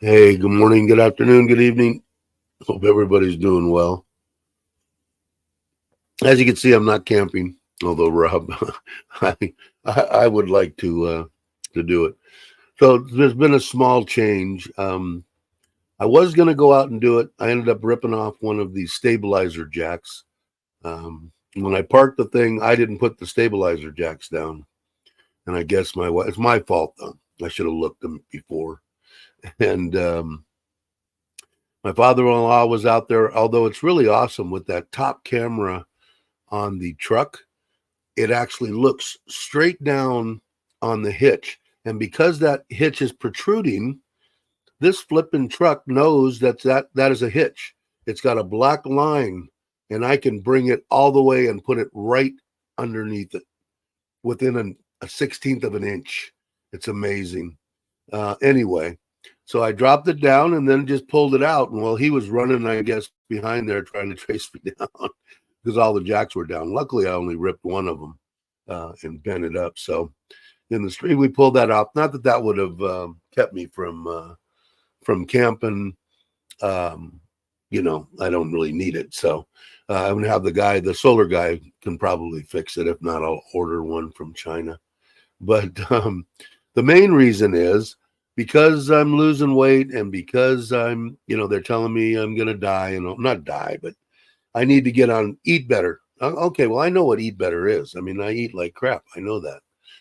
Hey, good morning, good afternoon, good evening. Hope everybody's doing well. As you can see, I'm not camping, although Rob, I, I would like to do it. So there's been a small change. I was going to go out and do it. I ended up ripping off one of these stabilizer jacks. When I parked the thing, I didn't put the stabilizer jacks down, and I guess it's my fault though. I should have looked them before. And my father-in-law was out there, although it's really awesome with that top camera on the truck. It actually looks straight down on the hitch. And because that hitch is protruding, this flipping truck knows that is a hitch. It's got a black line, and I can bring it all the way and put it right underneath it within a 16th of an inch. It's amazing. Anyway, so I dropped it down and then just pulled it out. And while he was running, I guess, behind there trying to trace me down because all the jacks were down. Luckily, I only ripped one of them and bent it up. So in the street, we pulled that out. Not that that would have kept me from camping. I don't really need it. So I'm going to have the solar guy can probably fix it. If not, I'll order one from China. But the main reason is because I'm losing weight and because they're telling me I'm going to die and not die, but I need to get on, eat better. Okay, well, I know what eat better is. I mean, I eat like crap. I know that.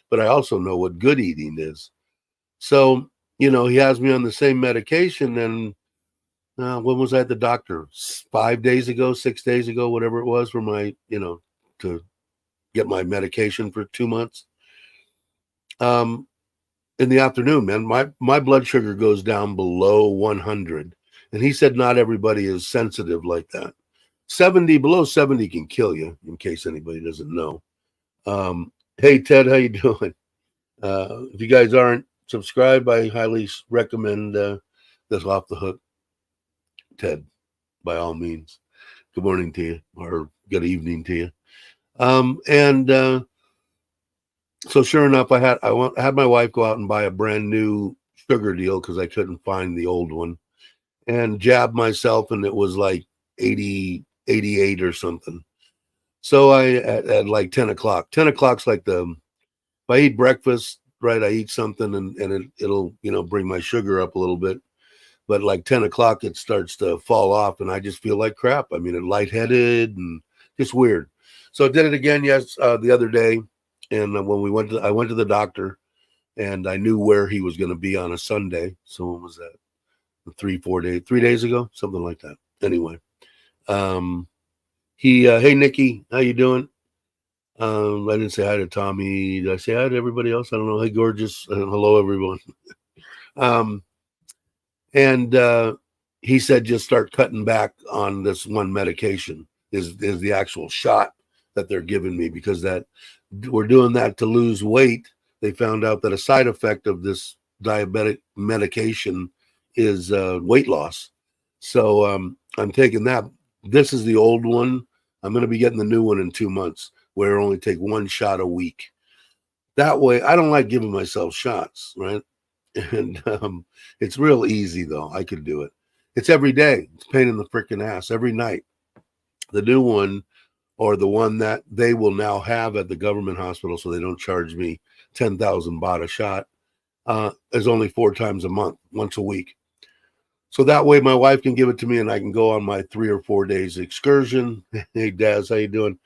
But I also know what good eating is. So, he has me on the same medication. And when was I at the doctor? 5 days ago, 6 days ago, whatever it was for my, to get my medication for 2 months. In the afternoon, man, my blood sugar goes down below 100. And he said not everybody is sensitive like that. Below 70 can kill you, in case anybody doesn't know. Hey, Ted, how you doing? If you guys aren't subscribed, I highly recommend this Off the Hook, Ted, by all means. Good morning to you, or good evening to you. So sure enough, I had my wife go out and buy a brand new sugar deal because I couldn't find the old one, and jab myself, and it was like 80, 88 or something. So at like 10 o'clock. 10 o'clock's like if I eat breakfast, right, I eat something and it'll bring my sugar up a little bit. But like 10 o'clock, it starts to fall off, and I just feel like crap. I mean, lightheaded and just weird. So I did it again, the other day. And when I went to the doctor, and I knew where he was going to be on a Sunday. So when was that? 3 days ago, something like that. Anyway, hey Nikki, how you doing? I didn't say hi to Tommy. Did I say hi to everybody else? I don't know. Hey, gorgeous. Hello, everyone. And he said just start cutting back on this one medication is the actual shot that they're giving me, because that we're doing that to lose weight. They found out that a side effect of this diabetic medication is weight loss. So I'm taking that. This is the old one. I'm going to be getting the new one in 2 months, where I only take one shot a week. That way, I don't like giving myself shots, right? And it's real easy, though. I could do it. It's every day. It's a pain in the freaking ass every night. The new one, or the one that they will now have at the government hospital, so they don't charge me 10,000 baht a shot, is only 4 times a month, once a week. So that way my wife can give it to me and I can go on my 3 or 4 days excursion. Hey, Daz, how you doing?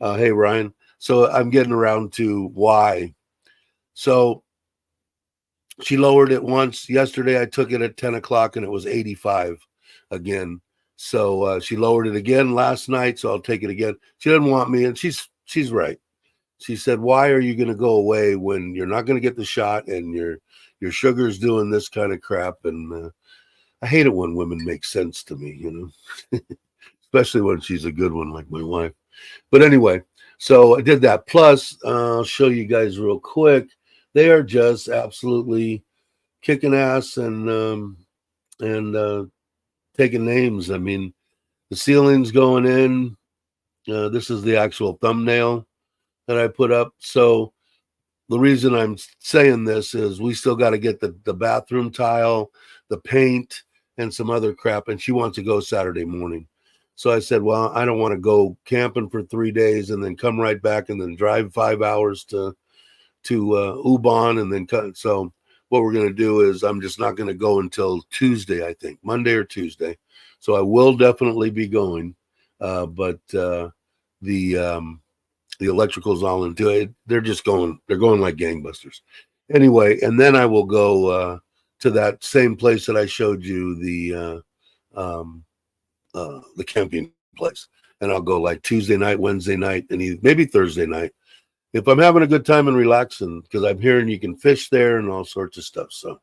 Hey, Ryan. So I'm getting around to why. So she lowered it once. Yesterday I took it at 10 o'clock and it was 85 again. So she lowered it again last night, so I'll take it again. She doesn't want me, and she's right. She said, why are you going to go away when you're not going to get the shot and your sugar's doing this kind of crap? And I hate it when women make sense to me, especially when she's a good one like my wife. But anyway, so I did that. Plus, I'll show you guys real quick. They are just absolutely kicking ass and taking names. I mean, the ceiling's going in. This is the actual thumbnail that I put up. So the reason I'm saying this is we still got to get the bathroom tile, the paint, and some other crap. And she wants to go Saturday morning. So I said, well, I don't want to go camping for 3 days and then come right back and then drive 5 hours to Ubon and then cut. So what we're going to do is I'm just not going to go until Tuesday, I think, Monday or Tuesday. So I will definitely be going, but the electrical's all into it. They're going like gangbusters. Anyway, and then I will go to that same place that I showed you, the camping place. And I'll go like Tuesday night, Wednesday night, and maybe Thursday night. If I'm having a good time and relaxing, because I'm hearing you can fish there and all sorts of stuff. So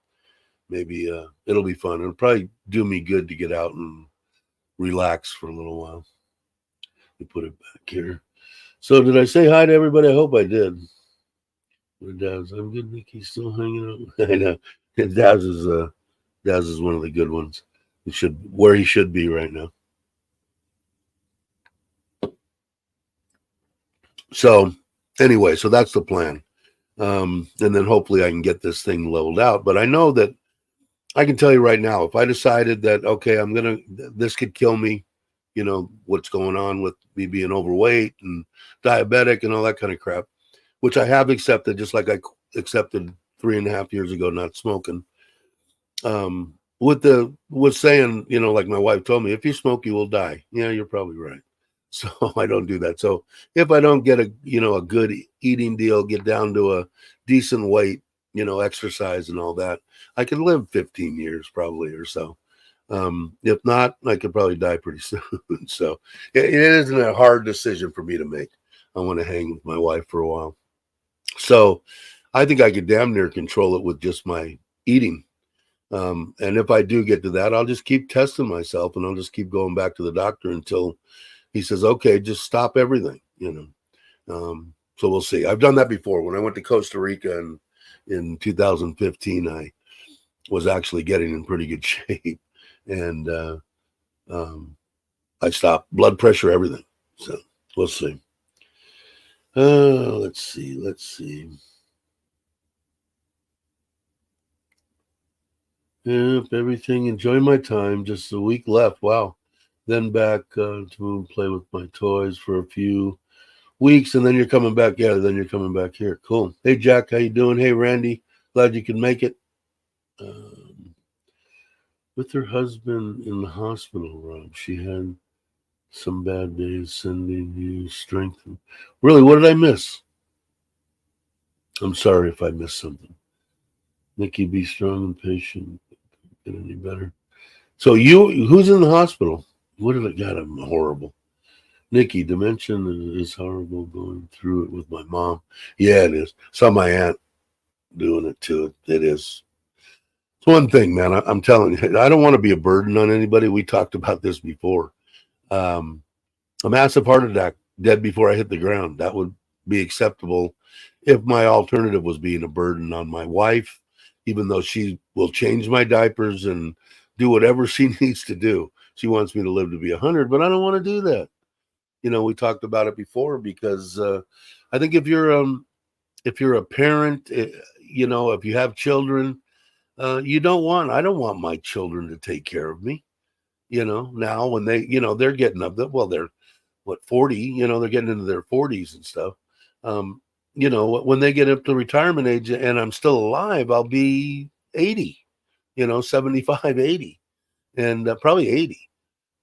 maybe it'll be fun. It'll probably do me good to get out and relax for a little while. Let me put it back here. So did I say hi to everybody? I hope I did. Daz, I'm good. Nikki's still hanging out. I know. Daz is one of the good ones. Where he should be right now. So anyway, so that's the plan. And then hopefully I can get this thing leveled out. But I know that I can tell you right now, if I decided that, okay, this could kill me, what's going on with me being overweight and diabetic and all that kind of crap, which I have accepted, just like I accepted 3.5 years ago, not smoking. With saying, like my wife told me, if you smoke, you will die. Yeah, you're probably right. So I don't do that. So if I don't get a good eating deal, get down to a decent weight, exercise and all that, I can live 15 years probably or so. If not, I could probably die pretty soon. So it isn't a hard decision for me to make. I want to hang with my wife for a while. So I think I could damn near control it with just my eating. And if I do get to that, I'll just keep testing myself and I'll just keep going back to the doctor until he says, okay, just stop everything, So we'll see. I've done that before. When I went to Costa Rica in 2015, I was actually getting in pretty good shape. And I stopped blood pressure, everything. So we'll see. Let's see. Yep, everything. Enjoy my time. Just a week left. Wow. Then back to play with my toys for a few weeks, and then you're coming back. Yeah, then you're coming back here. Cool. Hey, Jack, how you doing? Hey, Randy, glad you can make it. With her husband in the hospital, Rob, she had some bad days. Sending you strength. Really, what did I miss? I'm sorry if I missed something. Nikki, be strong and patient. Get any better. So who's in the hospital? What did I got? I'm horrible. Nikki, dementia is horrible. Going through it with my mom. Yeah, it is. Saw my aunt doing it too. It is. It's one thing, man. I'm telling you, I don't want to be a burden on anybody. We talked about this before. A massive heart attack, dead before I hit the ground. That would be acceptable if my alternative was being a burden on my wife, even though she will change my diapers and do whatever she needs to do. She wants me to live to be 100, but I don't want to do that. We talked about it before because I think if you're a parent, if you have children, I don't want my children to take care of me. Now when they, they're getting up, they're 40, they're getting into their 40s and stuff. When they get up to retirement age and I'm still alive, I'll be 80, 75, 80, and probably 80.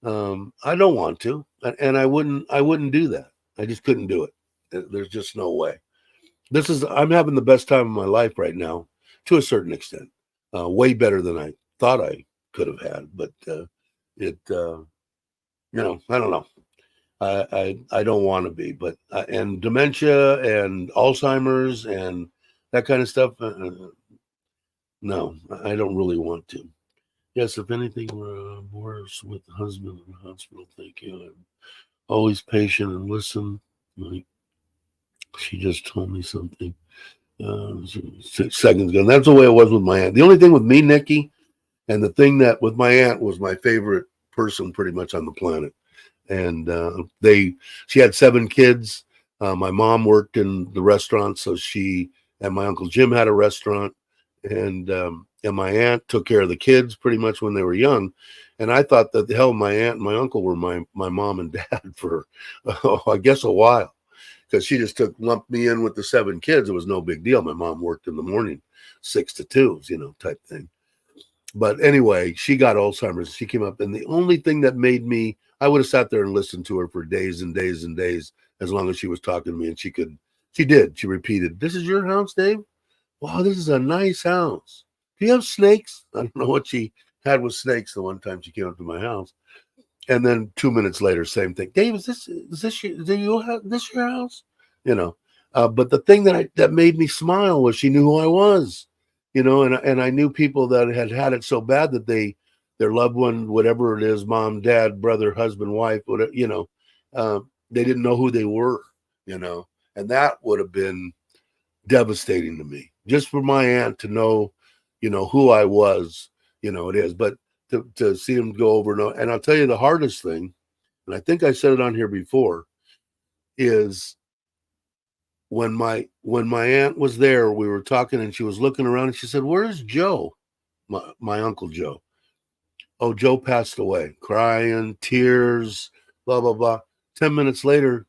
I don't want to, and I wouldn't do that. I just couldn't do it. There's just no way. I'm having the best time of my life right now, to a certain extent, way better than I thought I could have had. But I don't know. I don't want to be, but and dementia and Alzheimer's and that kind of stuff. No, I don't really want to. Yes, if anything were worse with the husband in the hospital, thank you. I'm always patient and listen. Like she just told me something 6 seconds ago. And that's the way it was with my aunt. The only thing with me, Nikki, and the thing that with my aunt was my favorite person pretty much on the planet. And she had 7 kids. My mom worked in the restaurant, so she and my Uncle Jim had a restaurant, and my aunt took care of the kids pretty much when they were young. And I thought that the hell my aunt and my uncle were my mom and dad for, I guess, a while, because she just lumped me in with the 7 kids. It was no big deal. My mom worked in the morning, 6 to 2, type thing. But anyway, she got Alzheimer's. She came up, and the only thing that made me, I would have sat there and listened to her for days and days and days, as long as she was talking to me. And she did. She repeated, "This is your house, Dave? Wow, this is a nice house. Do you have snakes?" I don't know what she had with snakes the one time she came up to my house. And then 2 minutes later, same thing. "Dave, is this your house?" But the thing that made me smile was she knew who I was. And I knew people that had it so bad that their loved one, whatever it is, mom, dad, brother, husband, wife, whatever, they didn't know who they were, and that would have been devastating to me, just for my aunt to know, who I was, it is. But to see him go over, and I'll tell you the hardest thing, and I think I said it on here before, is when my aunt was there, we were talking, and she was looking around, and she said, "Where's Joe?" My Uncle Joe. "Oh, Joe passed away." Crying, tears, blah, blah, blah. 10 minutes later,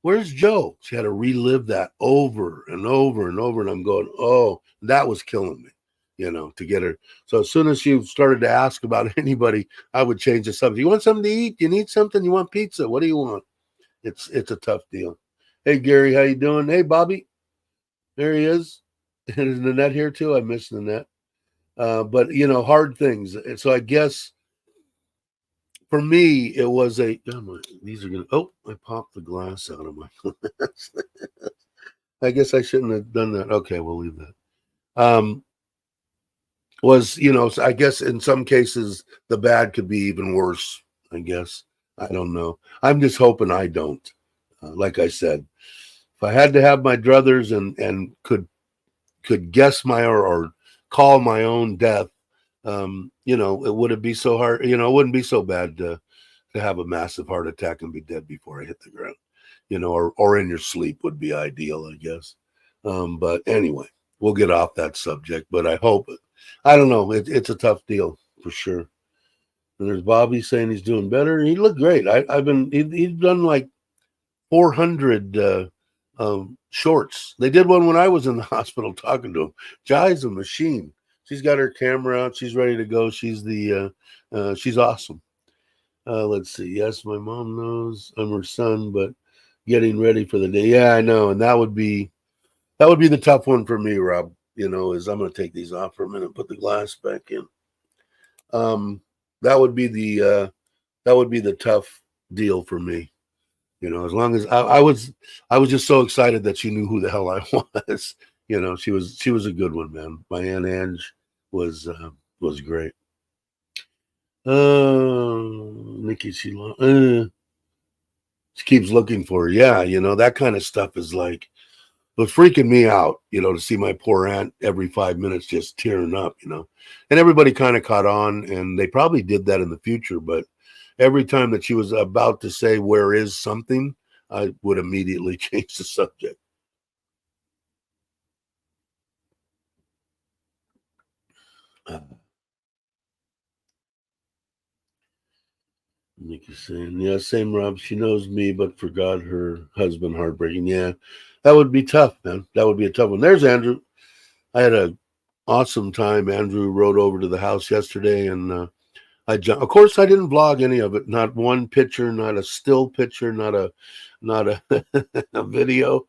"Where's Joe?" She had to relive that over and over and over. And I'm going, oh, that was killing me, to get her. So as soon as she started to ask about anybody, I would change the subject. "You want something to eat? You need something? You want pizza? What do you want?" It's a tough deal. "Hey, Gary, how you doing?" "Hey, Bobby." There he is. And is Nanette here too? I miss Nanette. But, hard things. And so I guess for me, it was these are going to, I popped the glass out of my glass. I guess I shouldn't have done that. Okay, we'll leave that. So I guess in some cases, the bad could be even worse, I guess. I don't know. I'm just hoping I don't. Like I said, if I had to have my druthers and could guess or call my own death, it wouldn't be so hard. It wouldn't be so bad to have a massive heart attack and be dead before I hit the ground. Or in your sleep would be ideal, I guess. But anyway, we'll get off that subject. But I hope I don't know. It's a tough deal for sure. And there's Bobby saying he's doing better. He looked great. He's done like 400 shorts. They did one when I was in the hospital talking to him. Jai's a machine. She's got her camera out. She's ready to go. She's she's awesome. Let's see. Yes, my mom knows I'm her son, but getting ready for the day. Yeah, I know. And that would be the tough one for me, Rob. Is I'm going to take these off for a minute, put the glass back in. That would be the tough deal for me. As long as I was just so excited that she knew who the hell I was. She was a good one, man. My Aunt Ange was great. Nikki, she keeps looking for her. Yeah, that kind of stuff is like, was freaking me out, to see my poor aunt every 5 minutes just tearing up, and everybody kind of caught on, and they probably did that in the future, but every time that she was about to say, "Where is something?" I would immediately change the subject. Nikki's saying, "Yeah, same, Rob. She knows me, but forgot her husband. Heartbreaking." Yeah, that would be tough, man. That would be a tough one. There's Andrew. I had a awesome time. Andrew rode over to the house yesterday, and of course, I didn't vlog any of it. Not one picture, not a still picture, not a a video.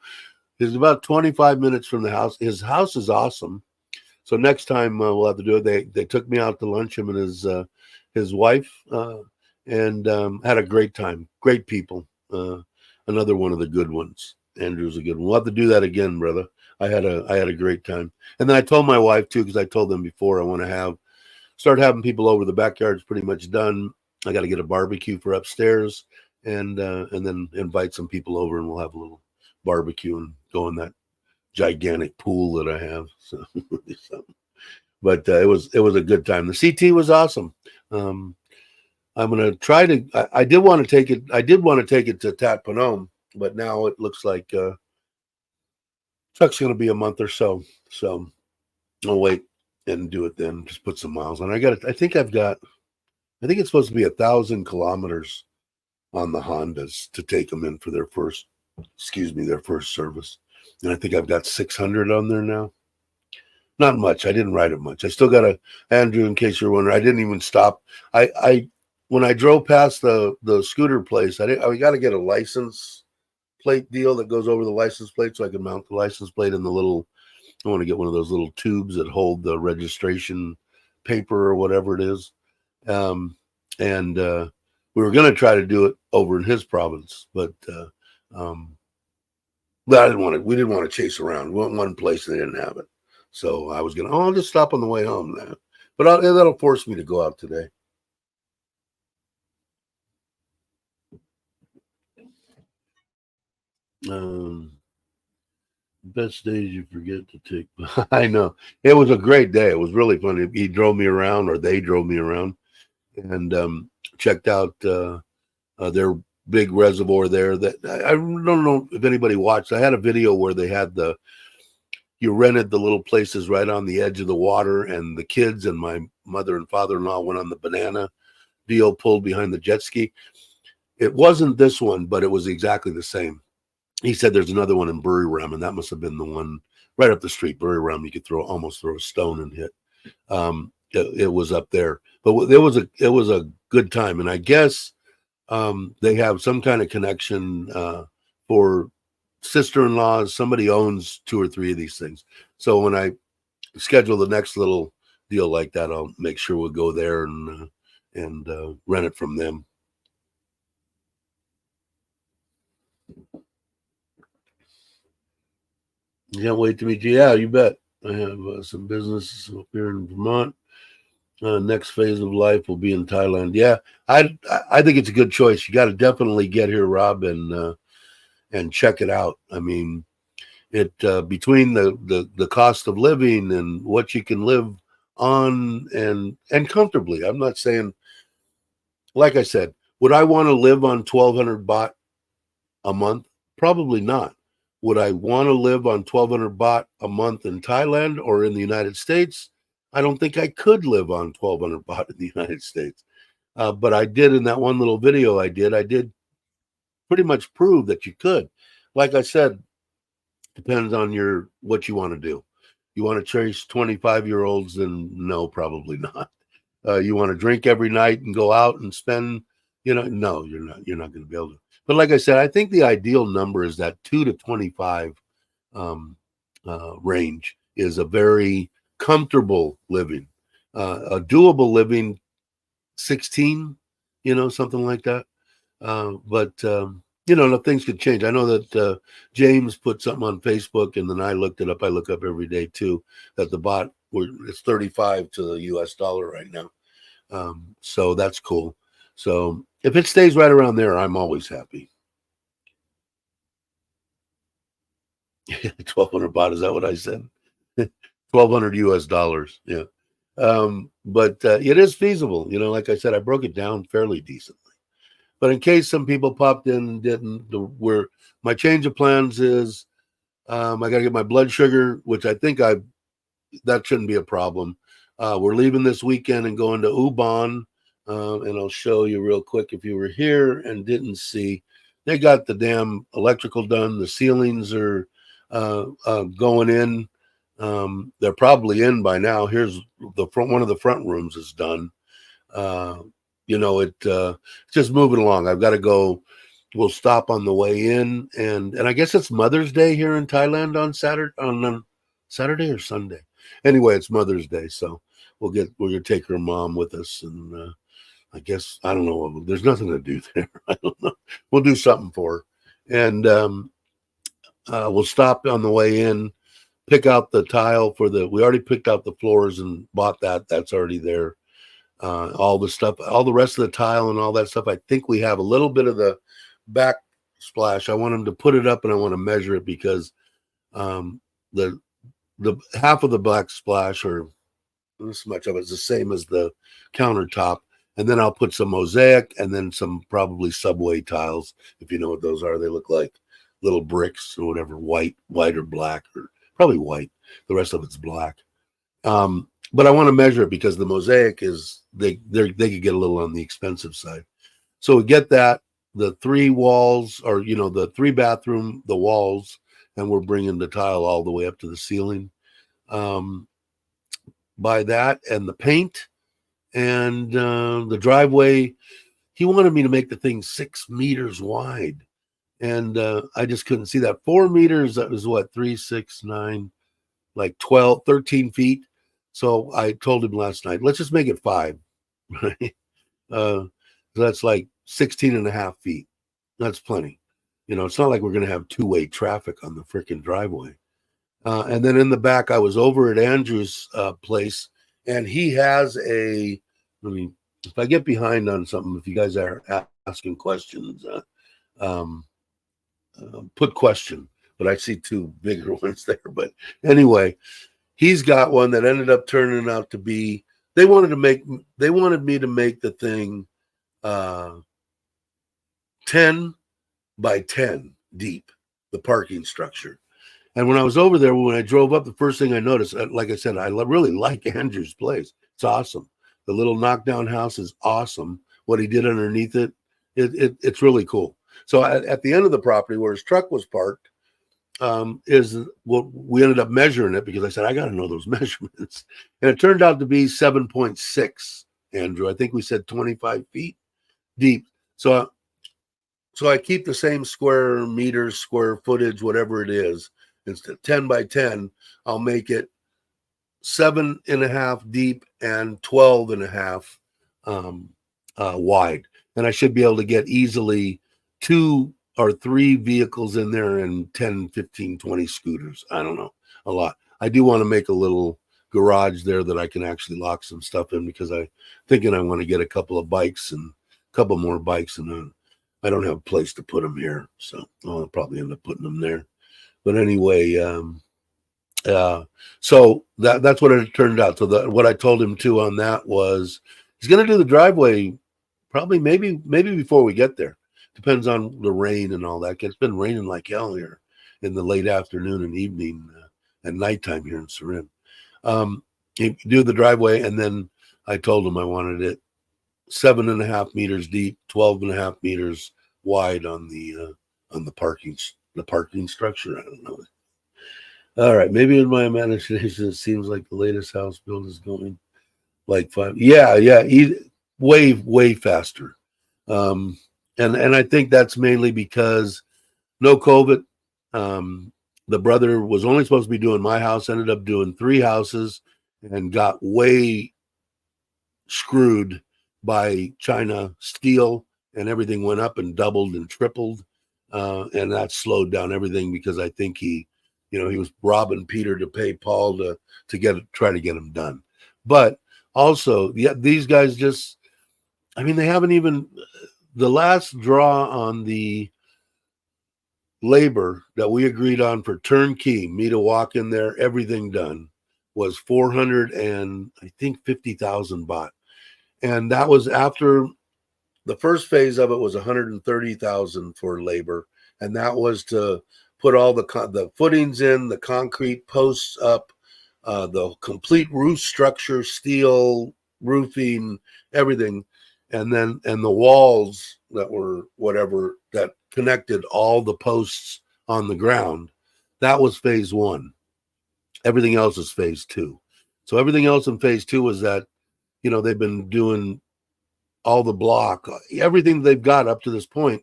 It's about 25 minutes from the house. His house is awesome. So next time we'll have to do it. They took me out to lunch, him and his wife, and had a great time. Great people. Another one of the good ones. Andrew's a good one. We'll have to do that again, brother. I had a great time. And then I told my wife too, because I told them before I want to start having people over. The backyard's pretty much done. I got to get a barbecue for upstairs, and then invite some people over, and we'll have a little barbecue and go in that gigantic pool that I have. So, but it was a good time. The CT was awesome. I'm gonna try to. I did want to take it. I did want to take it to Tat Panome, but now it looks like Truck's going to be a month or so. So I'll wait and do it then. Just put some miles on. I think it's supposed to be 1,000 kilometers on the Hondas to take them in for their first service. And I think I've got 600 on there now. Not much. I didn't ride it much. I still got Andrew, in case you're wondering, I didn't even stop. When I drove past the scooter place, I got to get a license plate deal that goes over the license plate so I can mount the license plate in the little, I want to get one of those little tubes that hold the registration paper or whatever it is. We were going to try to do it over in his province, but I didn't want to. We didn't want to chase around. We went one place and they didn't have it, so I was going to. I'll just stop on the way home now. But that'll force me to go out today. Best days you forget to take. I know. It was a great day. It was really funny. He drove me around, or they drove me around, and checked out their big reservoir there. That I don't know if anybody watched. I had a video where they had you rented the little places right on the edge of the water, and the kids and my mother and father-in-law went on the banana deal, pulled behind the jet ski. It wasn't this one, but it was exactly the same. He said there's another one in Buriram, and that must have been the one right up the street. Buriram, you could almost throw a stone and hit. It was up there, but it was a good time, and I guess they have some kind of connection for sister-in-laws. Somebody owns 2 or 3 of these things. So when I schedule the next little deal like that, I'll make sure we'll go there and rent it from them. Can't wait to meet you. Yeah, you bet. I have some businesses up here in Vermont. Next phase of life will be in Thailand. Yeah, I think it's a good choice. You got to definitely get here, Rob, and check it out. I mean, it between the cost of living and what you can live on and comfortably. I'm not saying, like I said, would I want to live on 1,200 baht a month? Probably not. Would I want to live on 1,200 baht a month in Thailand or in the United States? I don't think I could live on 1,200 baht in the United States. But I did, in that one little video I did pretty much prove that you could. Like I said, depends on what you want to do. You want to chase 25-year-olds? Then no, probably not. You want to drink every night and go out and spend, no, you're not going to be able to. But like I said, I think the ideal number is that 2 to 25 range is a very comfortable living, a doable living, 16, something like that. But things could change. I know that James put something on Facebook, and then I looked it up. I look up every day too, that the baht, it's 35 to the US dollar right now. So that's cool. So if it stays right around there, I'm always happy. 1,200 baht, is that what I said? 1,200 US dollars. Yeah. But it is feasible. Like I said, I broke it down fairly decently. But in case some people popped in and didn't, where my change of plans is, I got to get my blood sugar, which I think that shouldn't be a problem. We're leaving this weekend and going to Ubon. And I'll show you real quick. If you were here and didn't see, they got the damn electrical done. The ceilings are going in. They're probably in by now. Here's the front. One of the front rooms is done. It's just moving along. I've got to go. We'll stop on the way in, and I guess it's Mother's Day here in Thailand on Saturday or Sunday. Anyway, it's Mother's Day, so we're gonna take her mom with us, and I guess, I don't know, there's nothing to do there. I don't know. We'll do something for her, and we'll stop on the way in, pick out the tile we already picked out the floors and bought that. That's already there. All the stuff, all the rest of the tile and all that stuff. I think we have a little bit of the backsplash. I want them to put it up, and I want to measure it because the half of the backsplash, or this much of it, is the same as the countertop. And then I'll put some mosaic and then some probably subway tiles. If you know what those are, they look like little bricks or whatever, white or black, or probably white. The rest of it's black. But I want to measure it because the mosaic is they could get a little on the expensive side. So we get that, the 3 walls, or the 3 bathroom, the walls, and we're bringing the tile all the way up to the ceiling. By that and the paint and the driveway, he wanted me to make the thing 6 meters wide, and I just couldn't see that. 4 meters, that was what, 3, 6, 9, like 12, 13 feet. So I told him last night, let's just make it 5. Right? So that's like 16 and a half feet. That's plenty. It's not like we're going to have 2-way traffic on the freaking driveway. And then in the back, I was over at Andrew's place, and he has if I get behind on something, if you guys are asking questions, put question, but I see 2 bigger ones there. But anyway, he's got one that ended up turning out to be, they wanted me to make the thing 10 by 10 deep, the parking structure. And when I was over there, when I drove up, the first thing I noticed, like I said, I really like Andrew's place. It's awesome. The little knockdown house is awesome. What he did underneath it's really cool. So at the end of the property where his truck was parked, is what we ended up measuring it, because I said, I got to know those measurements. And it turned out to be 7.6, Andrew. I think we said 25 feet deep. So I keep the same square meters, square footage, whatever it is. Instead of 10 by 10, I'll make it 7.5 deep and 12.5 wide. And I should be able to get easily 2 or 3 vehicles in there and 10, 15, 20 scooters. I don't know, a lot. I do want to make a little garage there that I can actually lock some stuff in, because I want to get a couple of bikes and a couple more bikes, and I don't have a place to put them here. So I'll probably end up putting them there. But anyway, so that's what it turned out. So what I told him too on that was he's going to do the driveway probably maybe before we get there. Depends on the rain and all that. It's been raining like hell here in the late afternoon and evening and nighttime here in Surin. He do the driveway, and then I told him I wanted it 7.5 meters deep, 12.5 meters wide on the parking structure. I don't know. All right, maybe in my imagination, it seems like the latest house build is going like 5. Yeah, way faster. And I think that's mainly because no COVID. The brother was only supposed to be doing my house, ended up doing 3 houses, and got way screwed by China steel, and everything went up and doubled and tripled. And that slowed down everything, because I think he was robbing Peter to pay Paul to try to get him done. But also, these guys just, they haven't even, the last draw on the labor that we agreed on for turnkey, me to walk in there, everything done, was 450,000 baht. And that was after the first phase of it was 130,000 for labor. And that was to put all the footings in, the concrete posts up, the complete roof structure, steel roofing, everything. And the walls that were whatever that connected all the posts on the ground. That was phase 1. Everything else is phase 2. So everything else in phase 2 was that, they've been doing all the block, everything they've got up to this point,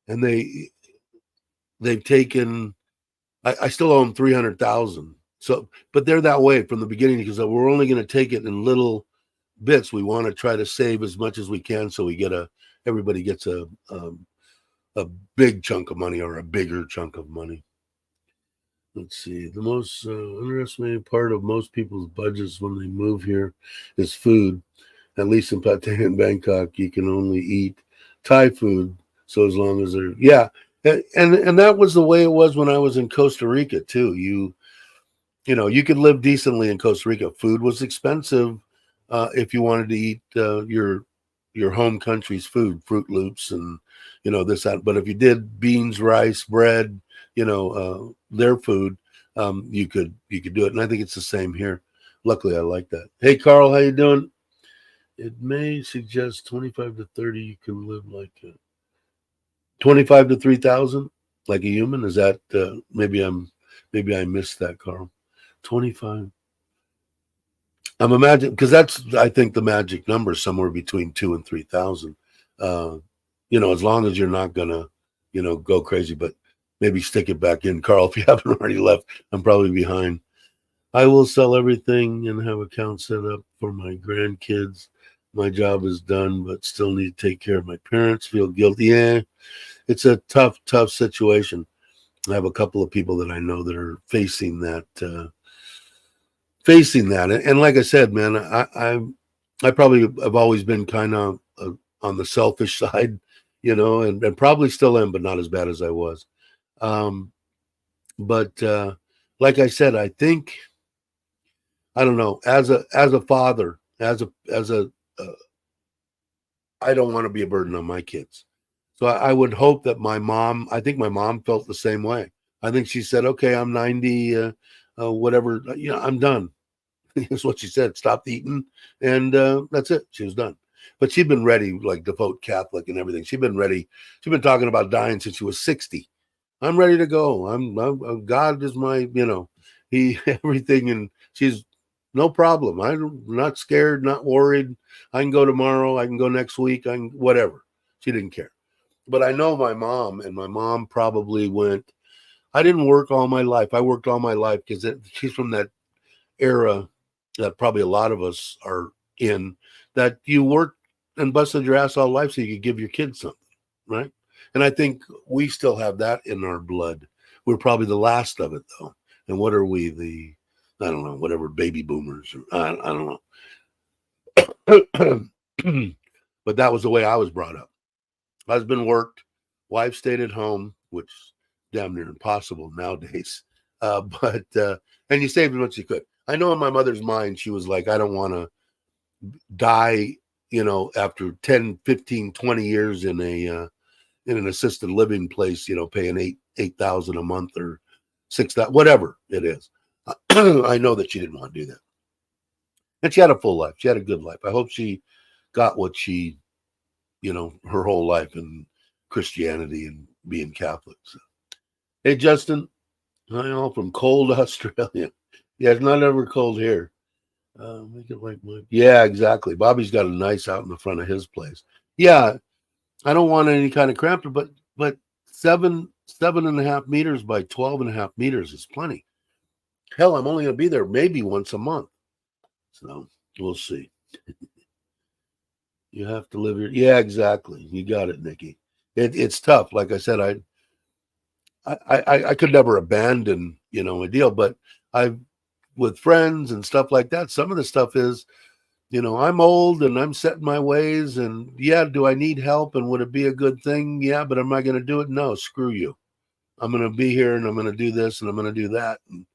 and they've taken, I still owe them 300,000. So, but they're that way from the beginning, because we're only going to take it in little bits. We want to try to save as much as we can, so everybody gets a big chunk of money, or a bigger chunk of money. Let's see. The most underestimated part of most people's budgets when they move here is food. At least in Pattaya and Bangkok, you can only eat Thai food. So as long as they're, and that was the way it was when I was in Costa Rica too. You could live decently in Costa Rica. Food was expensive if you wanted to eat your home country's food, Fruit Loops and this, that. But if you did beans, rice, bread, their food, you could do it. And I think it's the same here. Luckily, I like that. Hey, Carl, how you doing? It may suggest 25 to 30. You can live like 25 to 3,000, like a human. Is that maybe I missed that, Carl? 25. I'm imagining, because that's, I think, the magic number, somewhere between 2 and 3,000. As long as you're not gonna, go crazy, but maybe stick it back in, Carl. If you haven't already left, I'm probably behind. I will sell everything and have accounts set up for my grandkids. My job is done, but still need to take care of my parents. Feel guilty. Yeah, it's a tough situation. I have a couple of people that I know that are facing that. And like I said, man, I probably have always been kind of on the selfish side, and probably still am, but not as bad as I was. But like I said, I think, I don't know, as a father, as a I don't want to be a burden on my kids. So I would hope that I think my mom felt the same way. I think she said, okay, I'm 90, whatever, I'm done. That's what she said. Stopped eating, and that's it. She was done. But she'd been ready, like devout Catholic and everything. She'd been ready. She'd been talking about dying since she was 60. I'm ready to go. I'm God is my, he everything, and she's no problem. I'm not scared, not worried. I can go tomorrow. I can go next week. I can whatever. She didn't care. But I know my mom, and my mom probably went. I didn't work all my life. I worked all my life because she's from that era that probably a lot of us are in, that you worked and busted your ass all life so you could give your kids something, right? And I think we still have that in our blood. We're probably the last of it, though. And what are we? I don't know, whatever, baby boomers. I don't know. But that was the way I was brought up. Husband worked, wife stayed at home, which is damn near impossible nowadays. And you saved as much as you could. I know in my mother's mind, she was like, I don't want to die, after 10, 15, 20 years in an assisted living place, paying 8,000 a month or 6,000, whatever it is. I know that she didn't want to do that. And she had a full life. She had a good life. I hope she got what she, her whole life in Christianity and being Catholic. So. Hey, Justin, I know from cold Australia. Yeah, it's not ever cold here. Make it like mine. Yeah, exactly. Bobby's got a nice out in the front of his place. Yeah, I don't want any kind of cramper, but 7.5 meters by 12.5 meters is plenty. Hell, I'm only gonna be there maybe once a month. So we'll see. You have to live here. Yeah, exactly. You got it, Nikki. It's tough. Like I said, I could never abandon, a deal, but I've with friends and stuff like that. Some of the stuff is, I'm old and I'm set in my ways. And yeah, do I need help? And would it be a good thing? Yeah, but am I going to do it? No, screw you. I'm going to be here and I'm going to do this and I'm going to do that. And,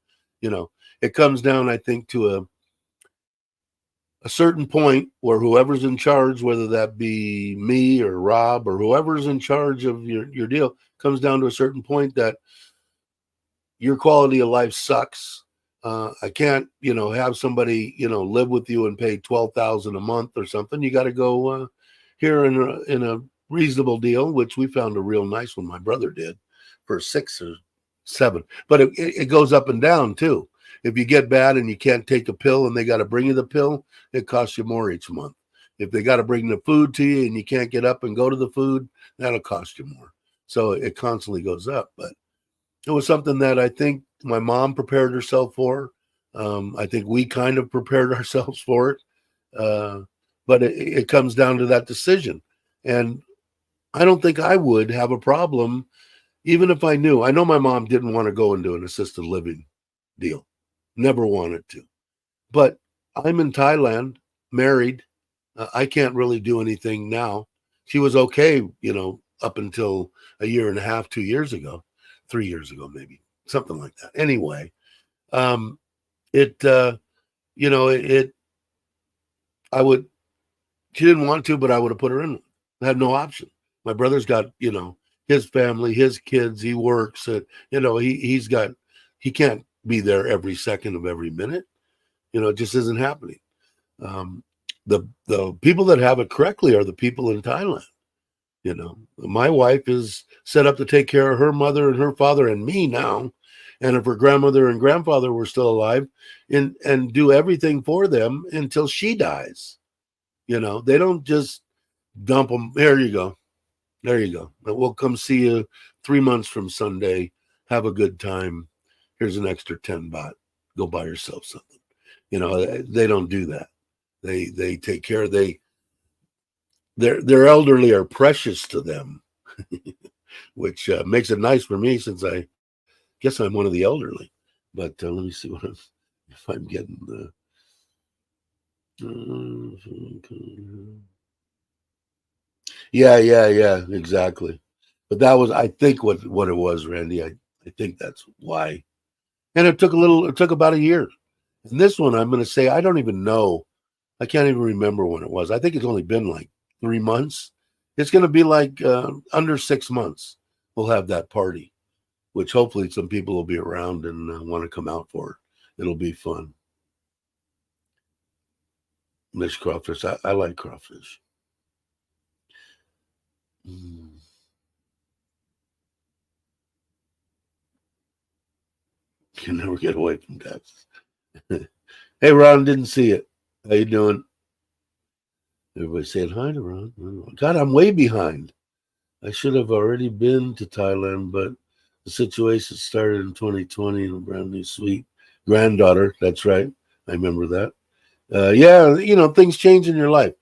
it comes down, I think, to a certain point where whoever's in charge, whether that be me or Rob or whoever's in charge of your deal, comes down to a certain point that your quality of life sucks. I can't, have somebody, live with you and pay 12,000 a month or something. You got to go here in a reasonable deal, which we found a real nice one. My brother did for 6 or 7, but it goes up and down too. If you get bad and you can't take a pill and they got to bring you the pill, it costs you more each month. If they got to bring the food to you and you can't get up and go to the food, that'll cost you more. So it constantly goes up, but it was something that I think my mom prepared herself for. I think we kind of prepared ourselves for it. But it comes down to that decision. And I don't think I would have a problem, even if I knew. I know my mom didn't want to go into an assisted living deal. Never wanted to. But I'm in Thailand, married. I can't really do anything now. She was okay, up until a year and a half, 2 years ago. 3 years ago, maybe something like that. Anyway, it, she didn't want to, but I would have put her in. I had no option. My brother's got, his family, his kids. He works. He can't be there every second of every minute. It just isn't happening. Um, the people that have it correctly are the people in Thailand. My wife is set up to take care of her mother and her father and me now. And if her grandmother and grandfather were still alive, and do everything for them until she dies. They don't just dump them. There you go. There you go. We'll come see you 3 months from Sunday. Have a good time. Here's an extra 10 baht. Go buy yourself something. They don't do that. They take care. Their elderly are precious to them, which makes it nice for me since I guess I'm one of the elderly. But let me see if I'm getting the. Yeah, exactly. But that was, I think, what it was, Randy. I think that's why. And it took about a year. And this one, I'm going to say, I don't even know. I can't even remember when it was. I think it's only been like 3 months. It's going to be like under 6 months. We'll have that party, which hopefully some people will be around and want to come out for it. It'll be fun. Miss crawfish. I like crawfish. Mm. Can never get away from Texas. Hey, Ron, didn't see it. How you doing? Everybody saying hi to Ron. God, I'm way behind. I should have already been to Thailand, but the situation started in 2020 and a brand new sweet granddaughter. That's right. I remember that. Yeah, things change in your life.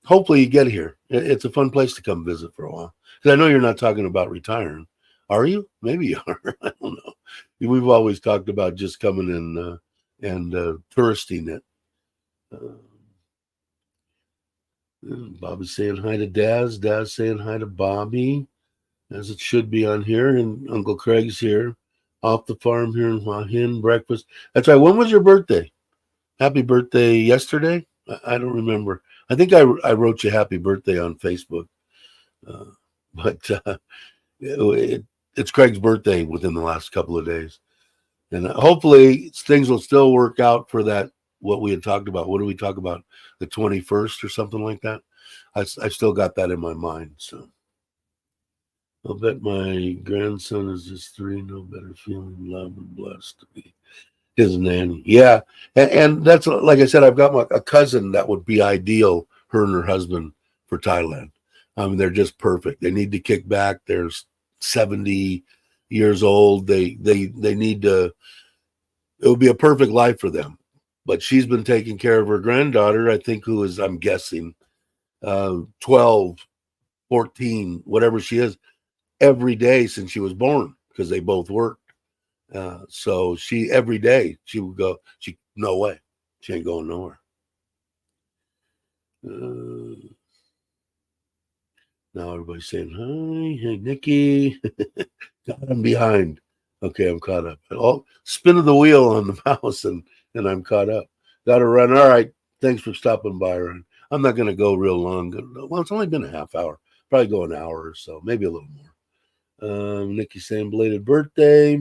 Hopefully you get here. It's a fun place to come visit for a while. Because I know you're not talking about retiring. Are you? Maybe you are. I don't know. We've always talked about just coming in and touristing it. Bobby's saying hi to Daz. Daz saying hi to Bobby, as it should be on here. And Uncle Craig's here, off the farm here in Hua Hin. Breakfast. That's right. When was your birthday? Happy birthday yesterday? I don't remember. I think I wrote you happy birthday on Facebook. But it's Craig's birthday within the last couple of days. And hopefully things will still work out for that, what we had talked about. What do we talk about? The 21st or something like that? I still got that in my mind. So I'll bet my grandson is just 3, no better feeling loved and blessed to be his nanny. Yeah. And that's, like I said, I've got a cousin that would be ideal, her and her husband, for Thailand. They're just perfect. They need to kick back. They're 70 years old. They need to, it would be a perfect life for them. But she's been taking care of her granddaughter, I think, who is, I'm guessing, 12, 14, whatever she is, every day since she was born, because they both worked. So she, every day, she would go, no way. She ain't going nowhere. Now everybody's saying, hi, hey, Nikki. God, I'm behind. Okay, I'm caught up. Oh, spin of the wheel on the mouse, and I'm caught up. Got to run. All right. Thanks for stopping by, Ron. I'm not going to go real long. Well, it's only been a half hour. Probably go an hour or so, maybe a little more. Nikki saying belated birthday.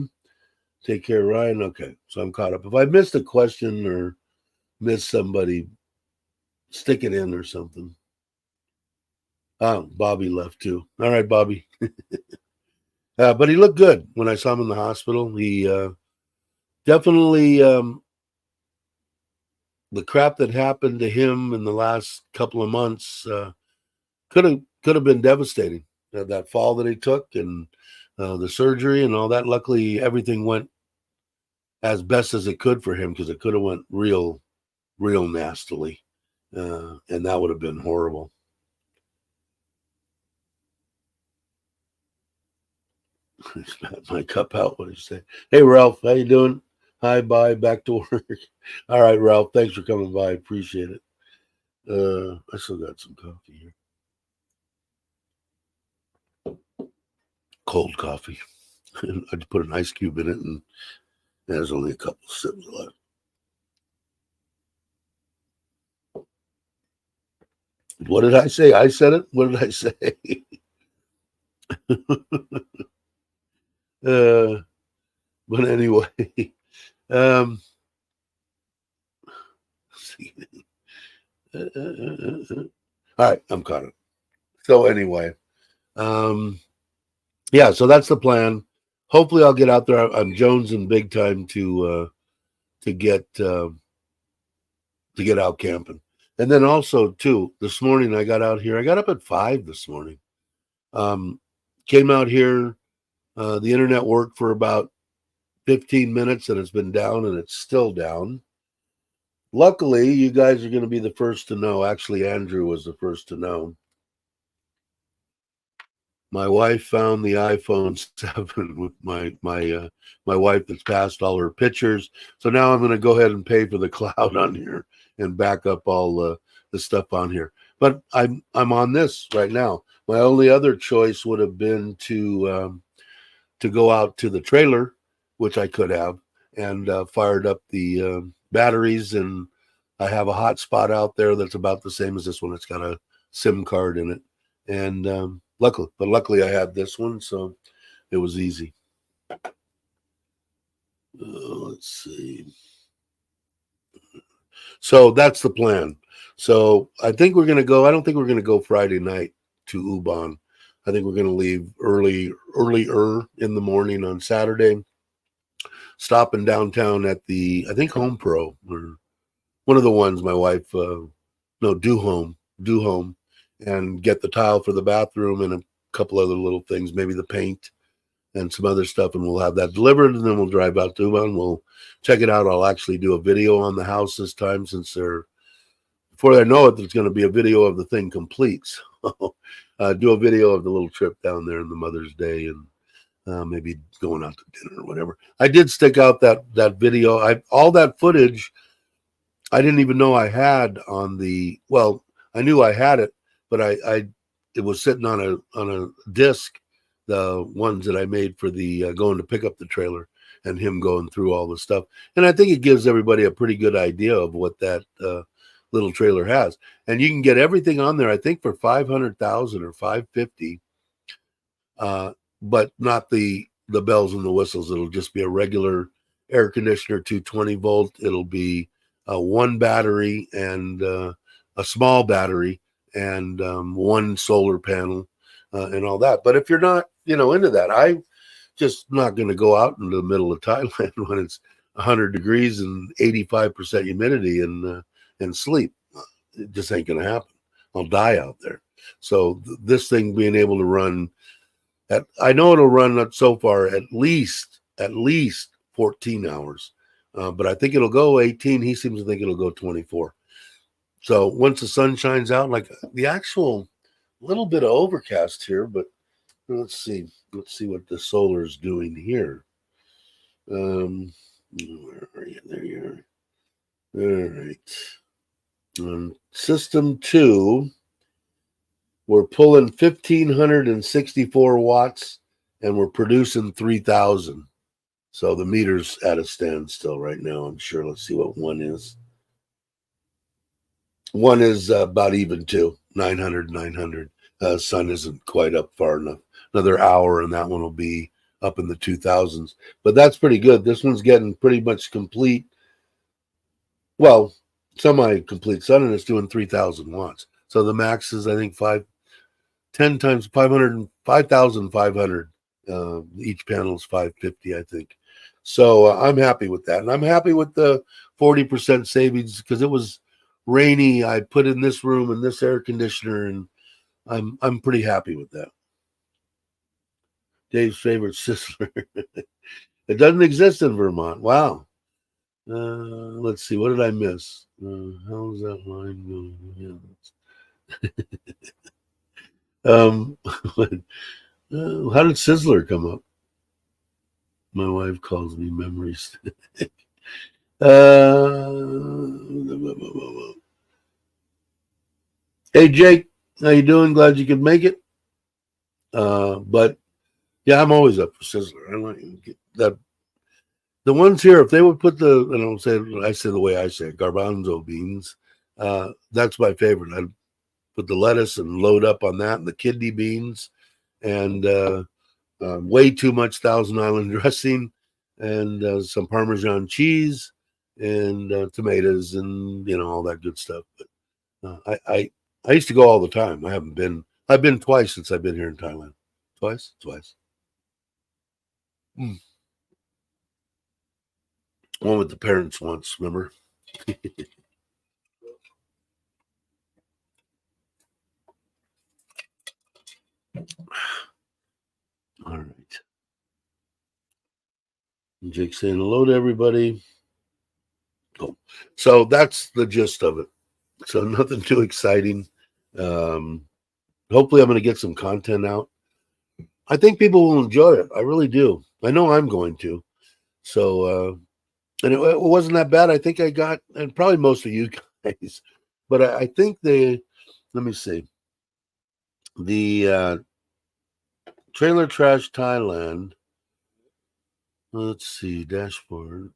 Take care, Ryan. Okay, so I'm caught up. If I missed a question or missed somebody, stick it in or something. Oh, Bobby left too. All right, Bobby. But he looked good when I saw him in the hospital. He definitely, the crap that happened to him in the last couple of months could have been devastating. That fall that he took and the surgery and all that. Luckily, everything went as best as it could for him, because it could have went real nastily, and that would have been horrible. Spat my cup out. What did you say? Hey, Ralph, how you doing? Hi, bye, back to work. All right, Ralph, thanks for coming by. Appreciate it. I still got some coffee here. Cold coffee. I put an ice cube in it, and there's only a couple of sips left. What did I say? I said it. What did I say? uh, but anyway, um, let's see. All right, I'm caught up. So anyway, um, yeah, so that's the plan. Hopefully, I'll get out there. I'm jonesing big time to get out camping. And then also too, this morning I got out here. I got up at 5 this morning. Um, Came out here. The internet worked for about 15 minutes, and it's been down, and it's still down. Luckily, you guys are going to be the first to know. Actually, Andrew was the first to know. My wife found the iPhone 7 with my wife that's passed all her pictures. So now I'm going to go ahead and pay for the cloud on here and back up all the stuff on here. But I'm on this right now. My only other choice would have been to go out to the trailer, which I could have, and fired up the batteries. And I have a hotspot out there that's about the same as this one. It's got a SIM card in it, and luckily I had this one, so it was easy. Let's see. So that's the plan. So I think we're going to go. I don't think we're going to go Friday night to Ubon. I think we're going to leave earlier in the morning on Saturday, stopping downtown at the, I think, Home Pro, or one of the ones my wife, no, Do Home, and get the tile for the bathroom and a couple other little things, maybe the paint and some other stuff, and we'll have that delivered, and then we'll drive out to Ubon. We'll check it out. I'll actually do a video on the house this time, since before I know it, there's going to be a video of the thing complete. So do a video of the little trip down there in the Mother's Day, and maybe going out to dinner or whatever. I did stick out that video. All that footage I didn't even know I had on the, well, I knew I had it, but it was sitting on a disc, the ones that I made for the going to pick up the trailer and him going through all the stuff. And I think it gives everybody a pretty good idea of what that little trailer has. And you can get everything on there, I think, for 500,000 or 550, but not the bells and the whistles. It'll just be a regular air conditioner, 220 volt. It'll be one battery and a small battery and one solar panel and all that. But if you're not, into that, I'm just not going to go out into the middle of Thailand when it's 100 degrees and 85% humidity and sleep. It just ain't going to happen. I'll die out there. So this thing being able to run I know it'll run so far at least 14 hours. But I think it'll go 18. He seems to think it'll go 24. So once the sun shines out, like the actual little bit of overcast here, but let's see what the solar is doing here. Where are you? There you are. All right. On system 2, we're pulling 1,564 watts, and we're producing 3,000. So the meter's at a standstill right now, I'm sure. Let's see what one is. One is about even too, 900. Sun isn't quite up far enough. Another hour, and that one will be up in the 2,000s. But that's pretty good. This one's getting pretty much complete. Well, semi-complete sun, and it's doing 3,000 watts. So the max is, I think, 10 times 5,500. Each panel is 550, I think. So I'm happy with that. And I'm happy with the 40% savings, because it was rainy. I put in this room and this air conditioner, and I'm pretty happy with that. Dave's favorite Sizzler. It doesn't exist in Vermont. Wow. Let's see. What did I miss? How's that line going? How did Sizzler come up? My wife calls me memory stick. Hey Jake, how you doing? Glad you could make it. But yeah, I'm always up for Sizzler. I like that. The ones here, if they would put I say the way I say it, garbanzo beans. That's my favorite. I'd put the lettuce and load up on that, and the kidney beans, and way too much Thousand Island dressing, and some Parmesan cheese, and tomatoes, and all that good stuff. But I used to go all the time. I haven't been. I've been twice since I've been here in Thailand. Twice. Mm. One with the parents once. Remember? All right. Jake saying hello to everybody. Oh, so that's the gist of it. So nothing too exciting. Hopefully, I'm going to get some content out. I think people will enjoy it. I really do. I know I'm going to. So, and it wasn't that bad. I think I got, and probably most of you guys, but I think let me see, the Trailer Trash Thailand. Let's see, dashboard.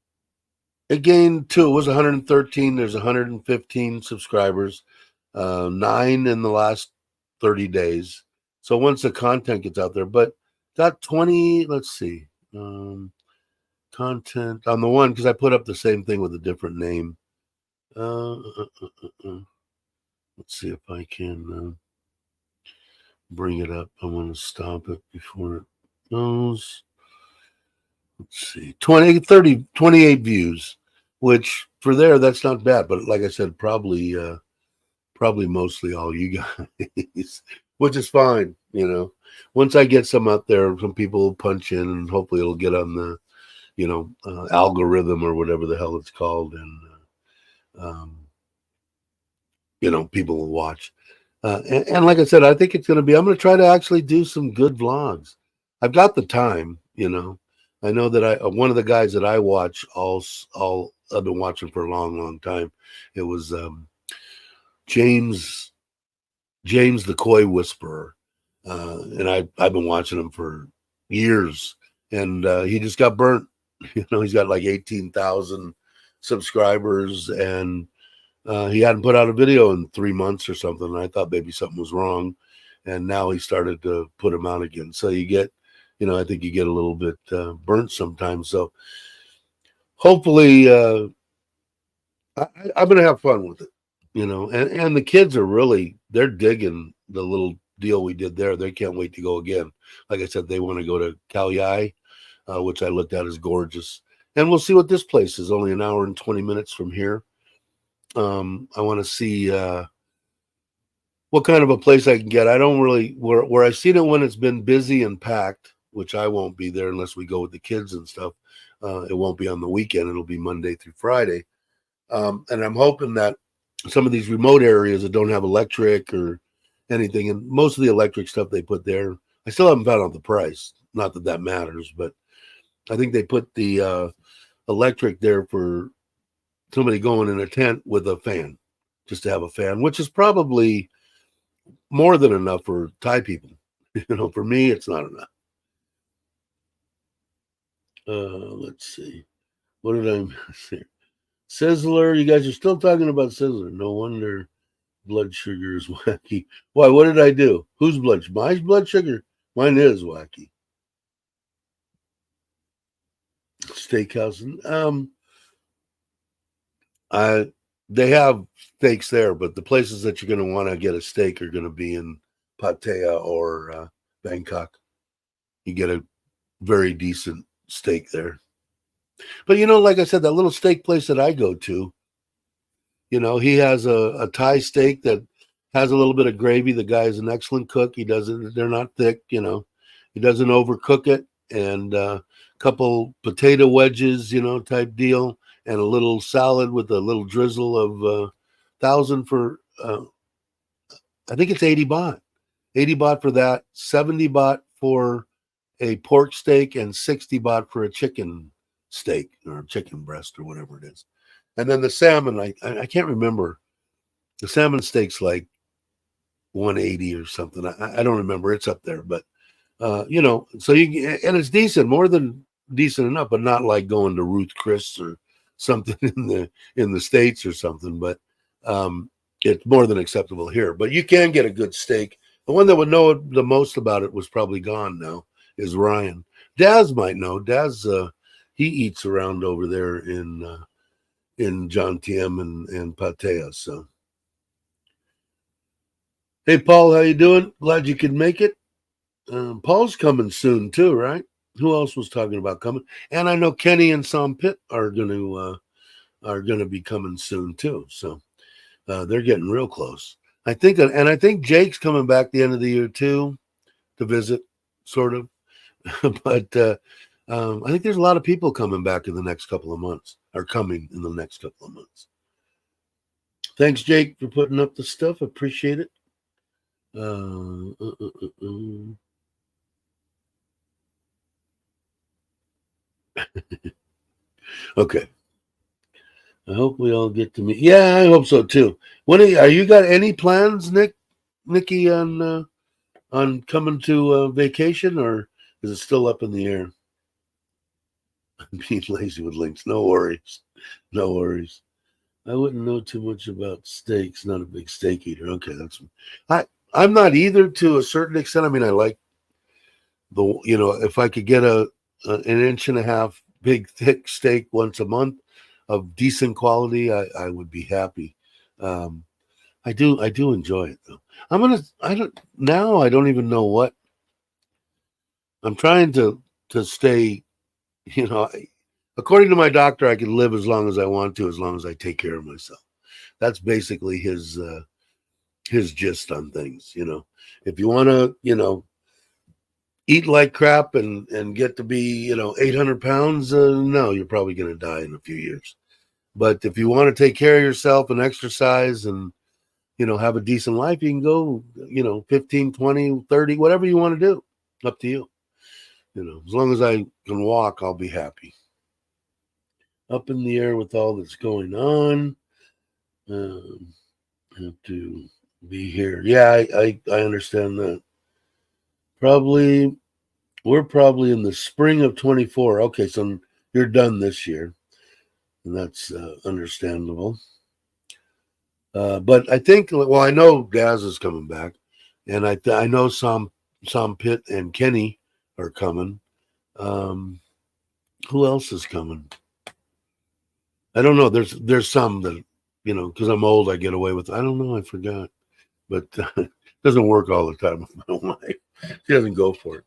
It gained 2. It was 113. There's 115 subscribers, 9 in the last 30 days. So once the content gets out there, but got 20. Let's see, content on the one because I put up the same thing with a different name. Let's see if I can bring it up. I want to stop it before it goes. Let's see, 20, 30, 28 views, which for there, that's not bad. But like I said, probably mostly all you guys, which is fine. Once I get some out there, some people will punch in, and hopefully it'll get on the, algorithm or whatever the hell it's called, and people will watch. And like I said, I think it's going to be. I'm going to try to actually do some good vlogs. I've got the time. I know that one of the guys that I watch all I've been watching for a long time. It was James the Koi Whisperer, and I've been watching him for years, and he just got burnt. He's got like 18,000 subscribers, and he hadn't put out a video in 3 months or something. And I thought maybe something was wrong, and now he started to put them out again. So you get, I think you get a little bit burnt sometimes. So hopefully, I'm going to have fun with it, and the kids are they're digging the little deal we did there. They can't wait to go again. Like I said, they want to go to Khao Yai, which I looked at as gorgeous. And we'll see what this place is, only an hour and 20 minutes from here. I want to see what kind of a place I can get. I don't really, where I've seen it when it's been busy and packed, which I won't be there unless we go with the kids and stuff. It won't be on the weekend. It'll be Monday through Friday. And I'm hoping that some of these remote areas that don't have electric or anything, and most of the electric stuff they put there, I still haven't found out the price. Not that matters, but I think they put the electric there for somebody going in a tent with a fan, just to have a fan, which is probably more than enough for Thai people. For me, it's not enough. Let's see. What did I miss here? Sizzler. You guys are still talking about Sizzler. No wonder blood sugar is wacky. Why? What did I do? Whose blood? My blood sugar? Mine is wacky. Steakhouse. They have steaks there, but the places that you're going to want to get a steak are going to be in Pattaya or Bangkok. You get a very decent steak there. But like I said, that little steak place that I go to, he has a Thai steak that has a little bit of gravy. The guy is an excellent cook. They're not thick, he doesn't overcook it. And a couple potato wedges, type deal, and a little salad with a little drizzle of 1,000 for, I think it's 80 baht. 80 baht for that, 70 baht for a pork steak, and 60 baht for a chicken steak or chicken breast or whatever it is. And then the salmon, I can't remember. The salmon steak's like 180 or something. I don't remember. It's up there, but so and it's decent, more than decent enough, but not like going to Ruth Chris or something in the States or something. But it's more than acceptable here. But you can get a good steak The one that would know the most about it was probably gone now. Is Ryan. Daz might know. Daz, he eats around over there in John Tiem and Patea. So, hey, Paul, how you doing? Glad you could make it. Paul's coming soon too, right? Who else was talking about coming? And I know Kenny and Sam Pitt are going to be coming soon too. So they're getting real close. I think, and I think Jake's coming back the end of the year too to visit, sort of. But I think there's a lot of people coming back in the next couple of months, or coming in the next couple of months. Thanks, Jake, for putting up the stuff. Appreciate it. Okay. I hope we all get to meet. Yeah, I hope so too. When are you got any plans, Nikki, on coming to vacation, or is it still up in the air? I'm being lazy with links. No worries. No worries. I wouldn't know too much about steaks. Not a big steak eater. Okay, I'm not either to a certain extent. I mean, I like if I could get an inch and a half big thick steak once a month of decent quality, I would be happy. I do enjoy it though. I don't even know what I'm trying to stay, you know, according to my doctor, I can live as long as I want to, as long as I take care of myself. That's basically his gist on things. If you want to, eat like crap and get to be, 800 pounds, no, you're probably going to die in a few years. But if you want to take care of yourself and exercise and, have a decent life, you can go, 15, 20, 30, whatever you want to do. Up to you. As long as I can walk, I'll be happy. Up in the air with all that's going on. Have to be here. Yeah, I understand that. We're probably in the spring of 24. Okay, so you're done this year. And that's understandable. But I think, well, I know Daz is coming back, and I know Sam Pitt and Kenny are coming. Who else is coming? I don't know. There's some that because I'm old, I get away with. I don't know. I forgot, but it doesn't work all the time with my wife. She doesn't go for it.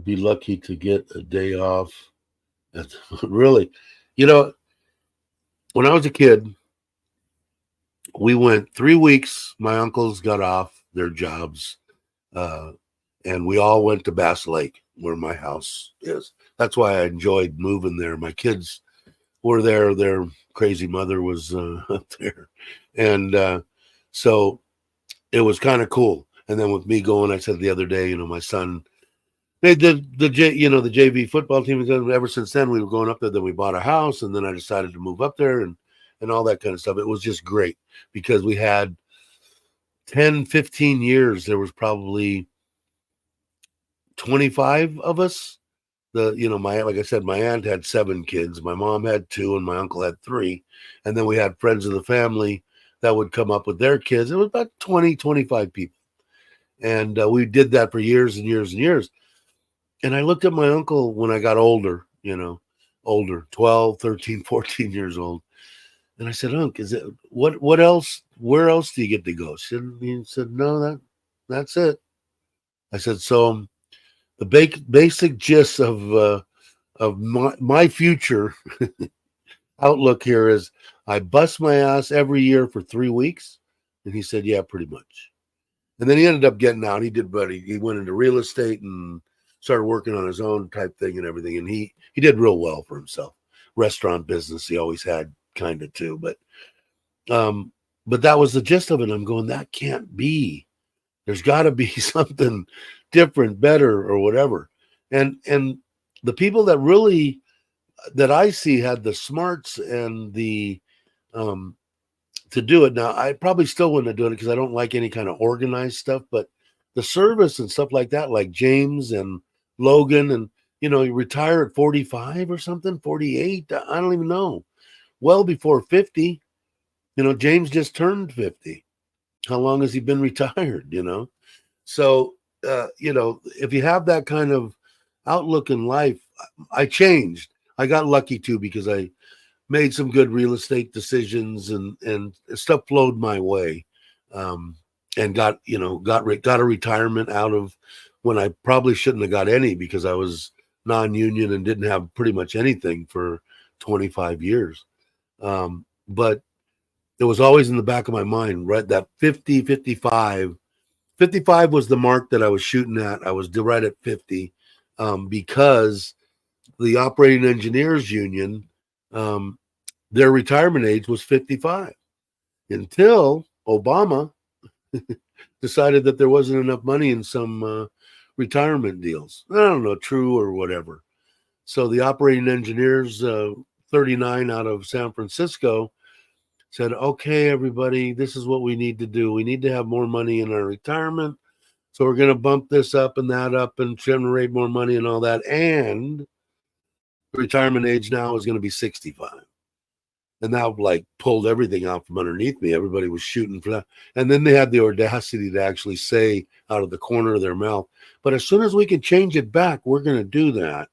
Be lucky to get a day off. Really, when I was a kid, we went 3 weeks. My uncles got off their jobs, and we all went to Bass Lake, where my house is. That's why I enjoyed moving there. My kids were there. Their crazy mother was up there, and so it was kind of cool. And then with me going, I said the other day, my son, they did the JV football team. Ever since then, we were going up there. Then we bought a house, and then I decided to move up there and all that kind of stuff. It was just great because we had 10, 15 years. There was probably 25 of us. Like I said, my aunt had 7 kids, my mom had 2, and my uncle had 3. And then we had friends of the family that would come up with their kids. It was about 20, 25 people. And we did that for years and years and years. And I looked at my uncle when I got older, 12, 13, 14 years old. And I said, Unc, is it what else? Where else do you get to go? He said, no, that's it. I said, so the basic gist of my future outlook here is I bust my ass every year for 3 weeks. And he said, yeah, pretty much. And then he ended up getting out. He did, but he went into real estate and started working on his own type thing and everything. And he did real well for himself. Restaurant business, he always had kind of too. But that was the gist of it. I'm going, that can't be. There's got to be something different, better, or whatever. And the people that I see had the smarts and the to do it. Now, I probably still wouldn't have done it because I don't like any kind of organized stuff, but the service and stuff like that, like James and Logan, and you retire at 45 or something, 48. I don't even know. Well before 50. James just turned 50. How long has he been retired? So, if you have that kind of outlook in life, I changed. I got lucky too because I made some good real estate decisions and stuff flowed my way, and got a retirement out of when I probably shouldn't have got any because I was non-union and didn't have pretty much anything for 25 years. But it was always in the back of my mind, right? That 50, 55 was the mark that I was shooting at. I was right at 50, because the operating engineers union, their retirement age was 55 until Obama decided that there wasn't enough money in some retirement deals. I don't know, true or whatever. So the operating engineers, 39 out of San Francisco, said, okay, everybody, this is what we need to do. We need to have more money in our retirement. So we're going to bump this up and that up and generate more money and all that. And the retirement age now is going to be 65. And that like pulled everything out from underneath me. Everybody was shooting for that. And then they had the audacity to actually say out of the corner of their mouth, but as soon as we can change it back, we're going to do that.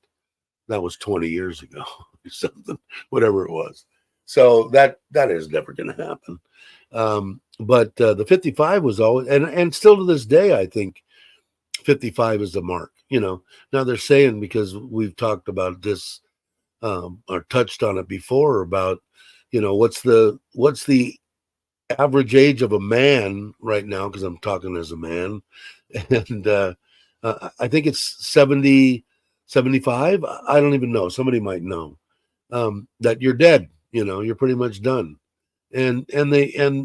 That was 20 years ago or something, whatever it was. So that is never going to happen. But the 55 was always, and still to this day, I think 55 is the mark. Now they're saying, because we've talked about this, or touched on it before, about what's the average age of a man right now, because I'm talking as a man, and I think it's 70, 75. I don't even know. Somebody might know, that you're dead. You're pretty much done. And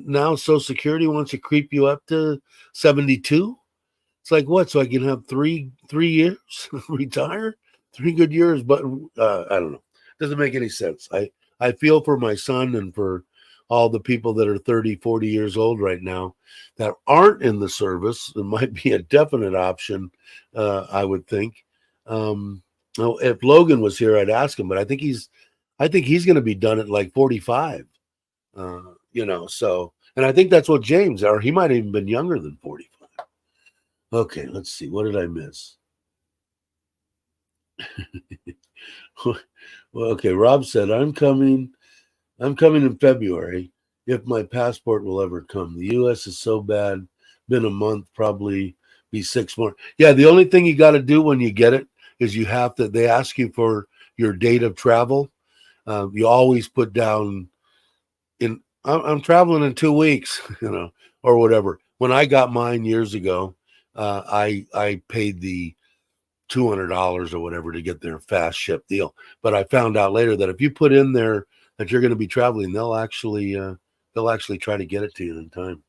now Social Security wants to creep you up to 72. It's like, what? So I can have three years retire, 3 good years, but I don't know. Doesn't make any sense. I feel for my son and for all the people that are 30, 40 years old right now that aren't in the service. It might be a definite option, I would think. If Logan was here, I'd ask him, but I think he's going to be done at like 45. So, and I think that's what James, or he might have even been younger than 45. Okay, let's see. What did I miss? Well, okay, Rob said, I'm coming in February if my passport will ever come. The US is so bad. Been a month, probably be 6 more. Yeah, the only thing you got to do when you get it is they ask you for your date of travel. You always put down I'm traveling in 2 weeks, or whatever. When I got mine years ago, I paid the $200 or whatever to get their fast ship deal. But I found out later that if you put in there that you're going to be traveling, they'll actually try to get it to you in time.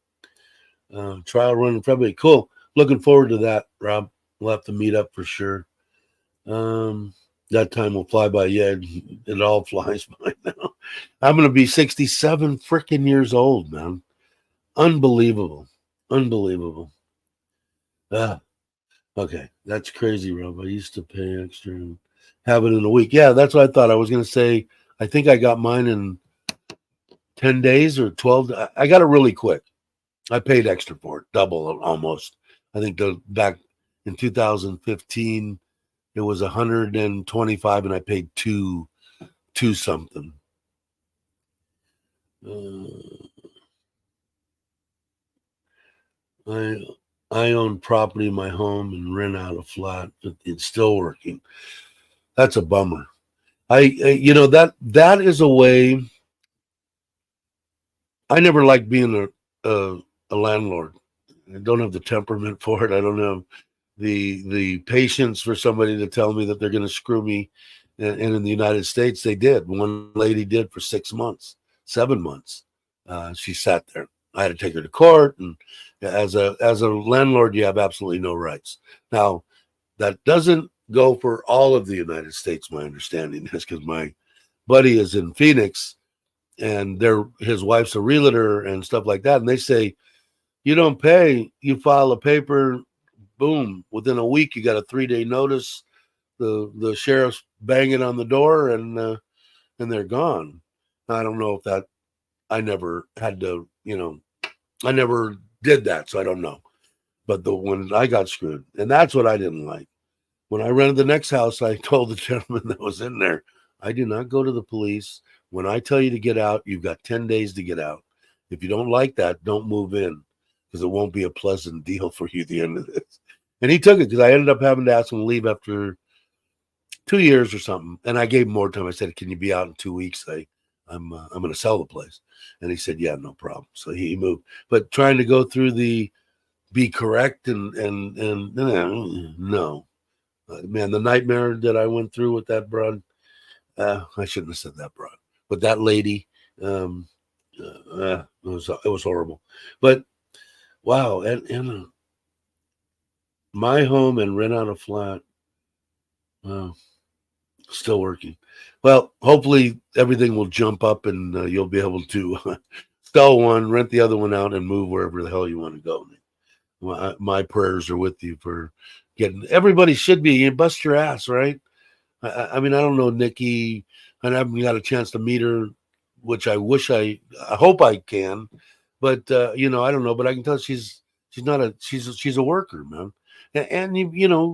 Trial run in February. Cool. Looking forward to that, Rob. We'll have to meet up for sure. That time will fly by. Yeah, it all flies by now. I'm going to be 67 freaking years old, man. Unbelievable. Okay, that's crazy, Rob. I used to pay extra and have it in a week. Yeah, that's what I thought. I was going to say, I think I got mine in 10 days or 12. I got it really quick. I paid extra for it, double almost. I think back in 2015, it was 125 and I paid two something. I own property in my home and rent out a flat. It's still working. That's a bummer. That is a way. I never liked being a landlord. I don't have the temperament for it. I don't have the patience for somebody to tell me that they're going to screw me. And in the United States, they did. One lady did for 6 months, 7 months. She sat there. I had to take her to court, and as a landlord, you have absolutely no rights. Now, that doesn't go for all of the United States. My understanding is, because my buddy is in Phoenix, and his wife's a realtor and stuff like that, and they say, you don't pay, you file a paper, boom, within a week you got a 3-day notice. the sheriff's banging on the door, and they're gone. I don't know if that. I never had to, I never did that, so I don't know. But the when I got screwed, and that's what I didn't like. When I rented the next house, I told the gentleman that was in there, I do not go to the police. When I tell you to get out, you've got 10 days to get out. If you don't like that, don't move in, because it won't be a pleasant deal for you at the end of this. And he took it, because I ended up having to ask him to leave after 2 years or something. And I gave him more time. I said, can you be out in 2 weeks? I'm going to sell the place. And he said, yeah, no problem. So he moved. But trying to go through the be correct and no. Man, the nightmare that I went through with that broad, I shouldn't have said that broad, but that lady, it was horrible. But wow, and my home and rent out a flat, wow, still working. Well, hopefully everything will jump up and you'll be able to sell one, rent the other one out, and move wherever the hell you want to go. My prayers are with you for getting. Everybody should be. You bust your ass, right? I mean, I don't know Nikki. I haven't got a chance to meet her, which I wish I hope I can. But I don't know. But I can tell she's a worker, man. And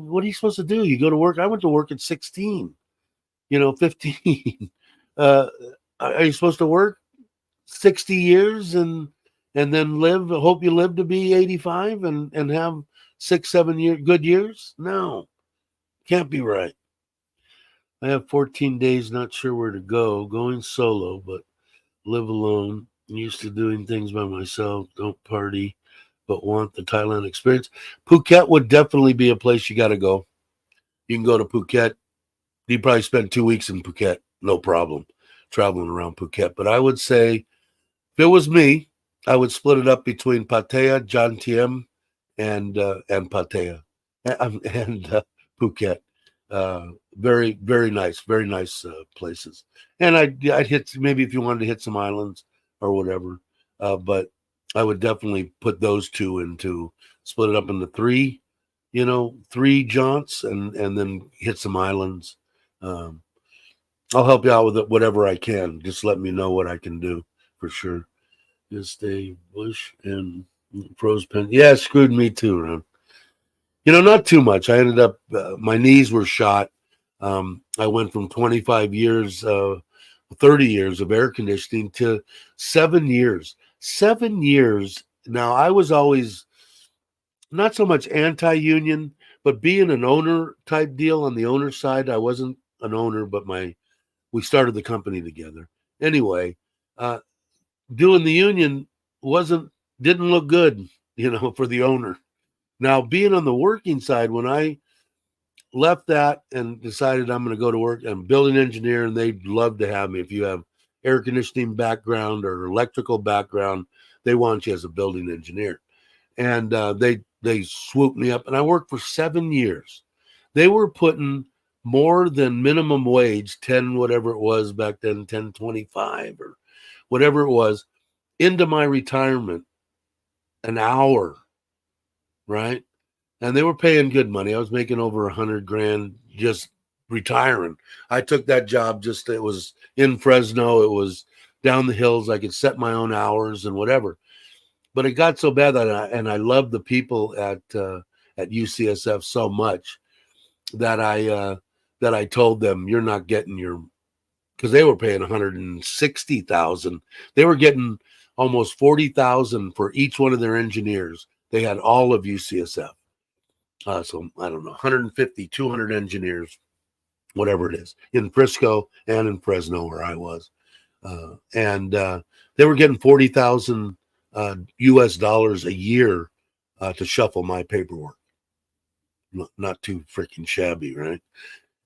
what are you supposed to do? You go to work. I went to work at 16. 15. uh, are you supposed to work 60 years and then hope you live to be 85 and have 6-7 good years? No, can't be right. I have 14 days, not sure where to go, going solo, but live alone, used to doing things by myself, don't party, but want the Thailand experience. Phuket would definitely be a place you got to go. You can go to Phuket. You probably spend 2 weeks in Phuket, no problem, traveling around Phuket. But I would say, if it was me, I would split it up between Pattaya, Jantiem, and Pattaya, and Phuket. Very, very nice places. And I'd hit, maybe if you wanted to hit some islands or whatever. But I would definitely put those two into, split it up into three jaunts, and then hit some islands. I'll help you out with it, whatever I can. Just let me know what I can do for sure. Just a bush and froze pen. Yeah, it screwed me too, Ron. Not too much. I ended up, my knees were shot. I went from 25 years, 30 years of air conditioning to 7 years. 7 years. Now, I was always not so much anti-union, but being an owner type deal on the owner side. I wasn't an owner, but we started the company together. Anyway, doing the union didn't look good, for the owner. Now, being on the working side, when I left that and decided I'm going to go to work, I'm a building engineer, and they'd love to have me. If you have air conditioning background or electrical background, they want you as a building engineer. And they swooped me up, and I worked for 7 years. They were putting more than minimum wage, 10 whatever it was back then, 10.25 or whatever it was, into my retirement an hour, right? And they were paying good money. I was making over $100,000 just retiring. I took that job it was in Fresno. It was down the hills. I could set my own hours and whatever. But it got so bad that I loved the people at UCSF so much that I told them, you're not getting because they were paying $160,000. They were getting almost $40,000 for each one of their engineers. They had all of UCSF. So I don't know, 150, 200 engineers, whatever it is, in Frisco and in Fresno where I was. And they were getting 40,000 US dollars a year to shuffle my paperwork. Not too freaking shabby, right?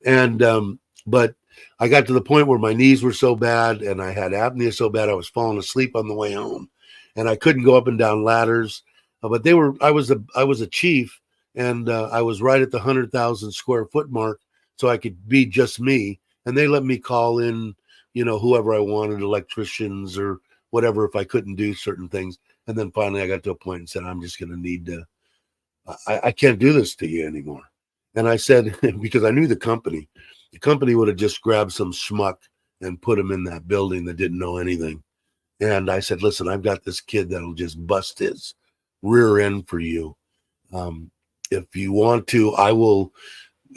And but I got to the point where my knees were so bad and I had apnea so bad I was falling asleep on the way home, and I couldn't go up and down ladders. But I was a chief, and I was right at the 100,000 square foot mark, so I could be just me. And they let me call in, whoever I wanted, electricians or whatever, if I couldn't do certain things. And then finally I got to a point and said, I'm just going to need to, I can't do this to you anymore. And I said, because I knew the company would have just grabbed some schmuck and put him in that building that didn't know anything. And I said, listen, I've got this kid that'll just bust his rear end for you. If you want to, I will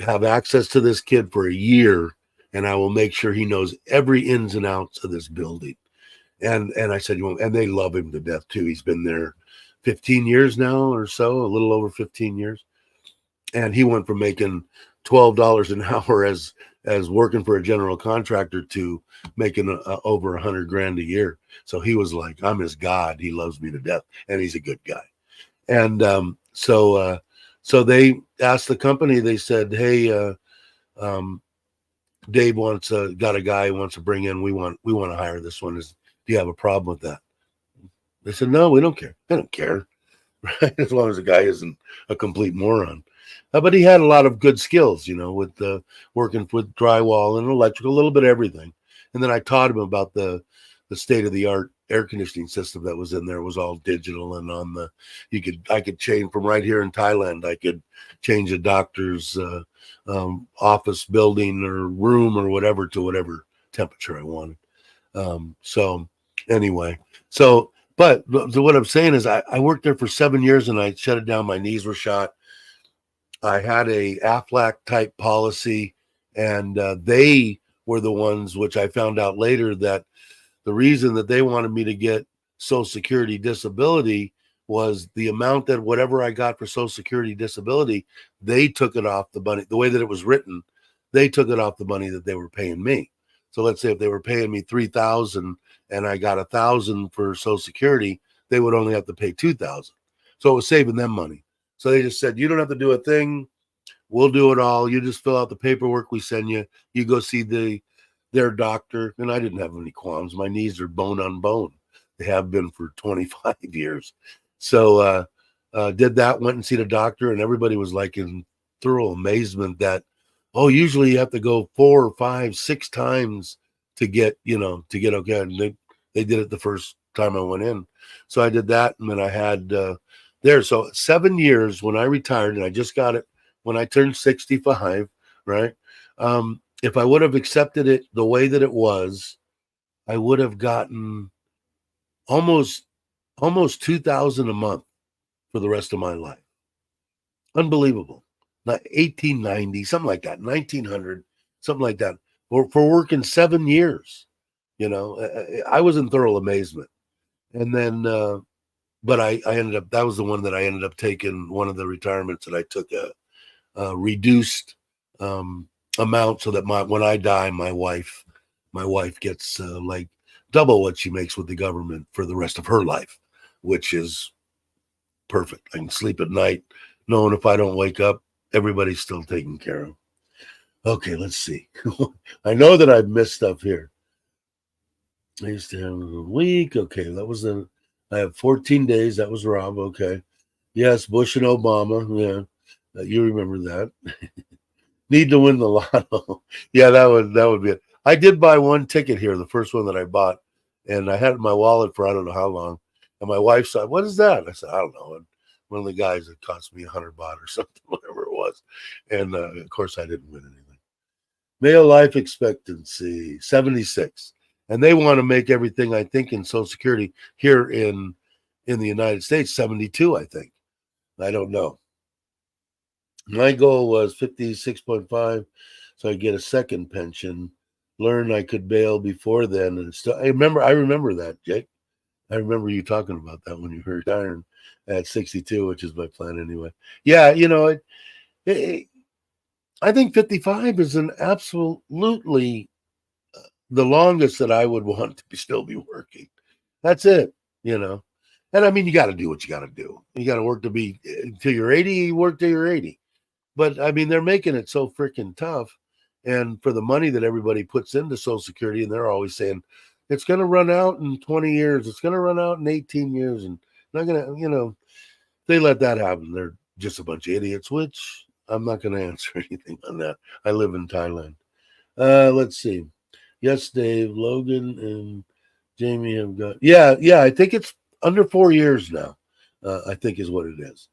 have access to this kid for a year, and I will make sure he knows every ins and outs of this building. And I said, and they love him to death too. He's been there 15 years now or so, a little over 15 years. And he went from making $12 an hour as working for a general contractor to making over $100,000 a year. So he was like, I'm his God. He loves me to death, and he's a good guy. And so they asked the company. They said, hey, Dave got a guy who wants to bring in. We want to hire this one. Do you have a problem with that? They said, no, we don't care. I don't care, right? As long as the guy isn't a complete moron. But he had a lot of good skills, with working with drywall and electrical, a little bit of everything. And then I taught him about the state of the art air conditioning system that was in there. It was all digital, and I could change from right here in Thailand. I could change a doctor's office building or room or whatever to whatever temperature I wanted. So anyway, but what I'm saying is I worked there for 7 years and I shut it down. My knees were shot. I had a AFLAC type policy, and they were the ones, which I found out later, that the reason that they wanted me to get Social Security disability was the amount that whatever I got for Social Security disability, they took it off the money. The way that it was written, they took it off the money that they were paying me. So let's say if they were paying me $3,000 and I got $1,000 for Social Security, they would only have to pay $2,000. So it was saving them money. So they just said, you don't have to do a thing. We'll do it all. You just fill out the paperwork we send you. You go see their doctor. And I didn't have any qualms. My knees are bone on bone. They have been for 25 years. So did that, went and see the doctor, and everybody was like in thorough amazement that, usually you have to go 4 or 5, 6 times to get okay. And they did it the first time I went in. So I did that, and then I had there. So 7 years when I retired, and I just got it when I turned 65, right? If I would have accepted it the way that it was, I would have gotten almost $2,000 a month for the rest of my life. Unbelievable. Not 1890, something like that, 1900, something like that, for working 7 years. I was in thorough amazement. And then but I ended up, that was the one that I ended up taking, one of the retirements that I took a reduced amount, so that when I die, my wife gets like double what she makes with the government for the rest of her life, which is perfect. I can sleep at night knowing if I don't wake up, everybody's still taken care of. Okay, let's see. I know that I've missed stuff here. I used to have a week. Okay, I have 14 days. That was Rob. Okay. Yes, Bush and Obama. Yeah. You remember that. Need to win the lotto. Yeah, that would be it. I did buy one ticket here, the first one that I bought, and I had it in my wallet for I don't know how long. And my wife said, "What is that?" I said, "I don't know." And one of the guys, it cost me $100 or something, whatever it was. And of course, I didn't win anything. Male life expectancy 76, and they want to make everything, I think, in Social Security here in the United States 72. I think. I don't know. My goal was 56.5, so I get a second pension. Learn I could bail before then, and still. I remember that, Jake. I remember you talking about that when you were retiring at 62, which is my plan anyway. Yeah, I think 55 is an absolutely the longest that I would want to still be working. That's it, And I mean, you got to do what you got to do. You got to work to be till you're 80. You work till you're 80. But I mean, they're making it so freaking tough, and for the money that everybody puts into Social Security, and they're always saying it's going to run out in 20 years. It's going to run out in 18 years, and not going to, they let that happen. They're just a bunch of idiots. Which I'm not going to answer anything on that. I live in Thailand. Let's see. Yes, Dave, Logan, and Jamie have got. Yeah. I think it's under 4 years now. I think is what it is.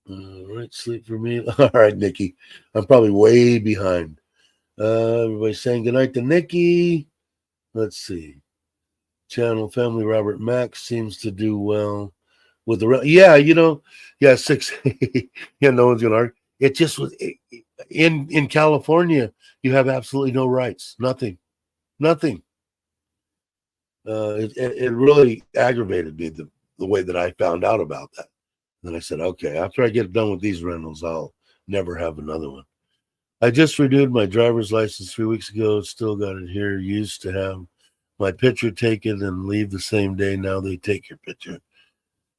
All right, sleep for me. All right, Nikki. I'm probably way behind. Everybody's saying goodnight to Nikki. Let's see. Channel family Robert Max seems to do well with the yeah, yeah, 6. Yeah, no one's gonna argue. It just was in California. You have absolutely no rights. Nothing. It really aggravated me the way that I found out about that. And I said, okay, after I get done with these rentals, I'll never have another one. I just renewed my driver's license 3 weeks ago. Still got it here. Used to have my picture taken and leave the same day. Now they take your picture.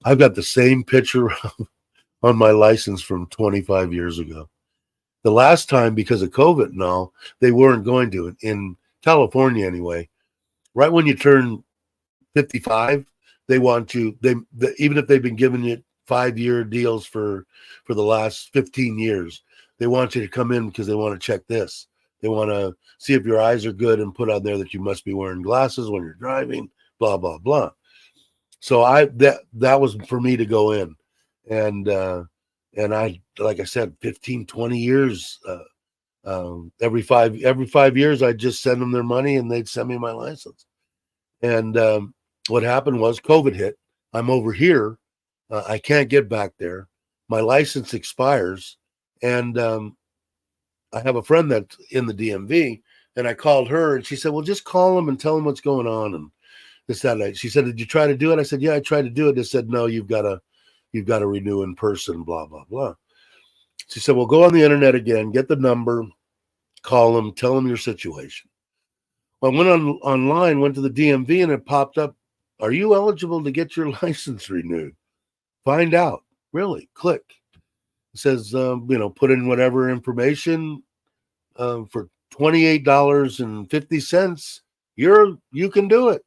I've got the same picture on my license from 25 years ago. The last time, because of COVID and all, they weren't going to. In California, anyway, right when you turn 55, they want you. Even if they've been giving you 5-year deals for the last 15 years, they want you to come in because they want to check this. They want to see if your eyes are good and put on there that you must be wearing glasses when you're driving. Blah blah blah. So that was for me to go in, and I, like I said, 15, 20 years. Every 5 years, I'd just send them their money and they'd send me my license. And what happened was COVID hit. I'm over here. I can't get back there. My license expires. And I have a friend that's in the DMV. And I called her and she said, well, just call them and tell them what's going on. And this, that. She said, did you try to do it? I said, yeah, I tried to do it. They said, no, you've got to renew in person, blah, blah, blah. She said, well, go on the internet again, get the number, call them, tell them your situation. Well, I went online, went to the DMV, and it popped up, are you eligible to get your license renewed? Find out. Really? Click. It says, put in whatever information for $28.50. You can do it.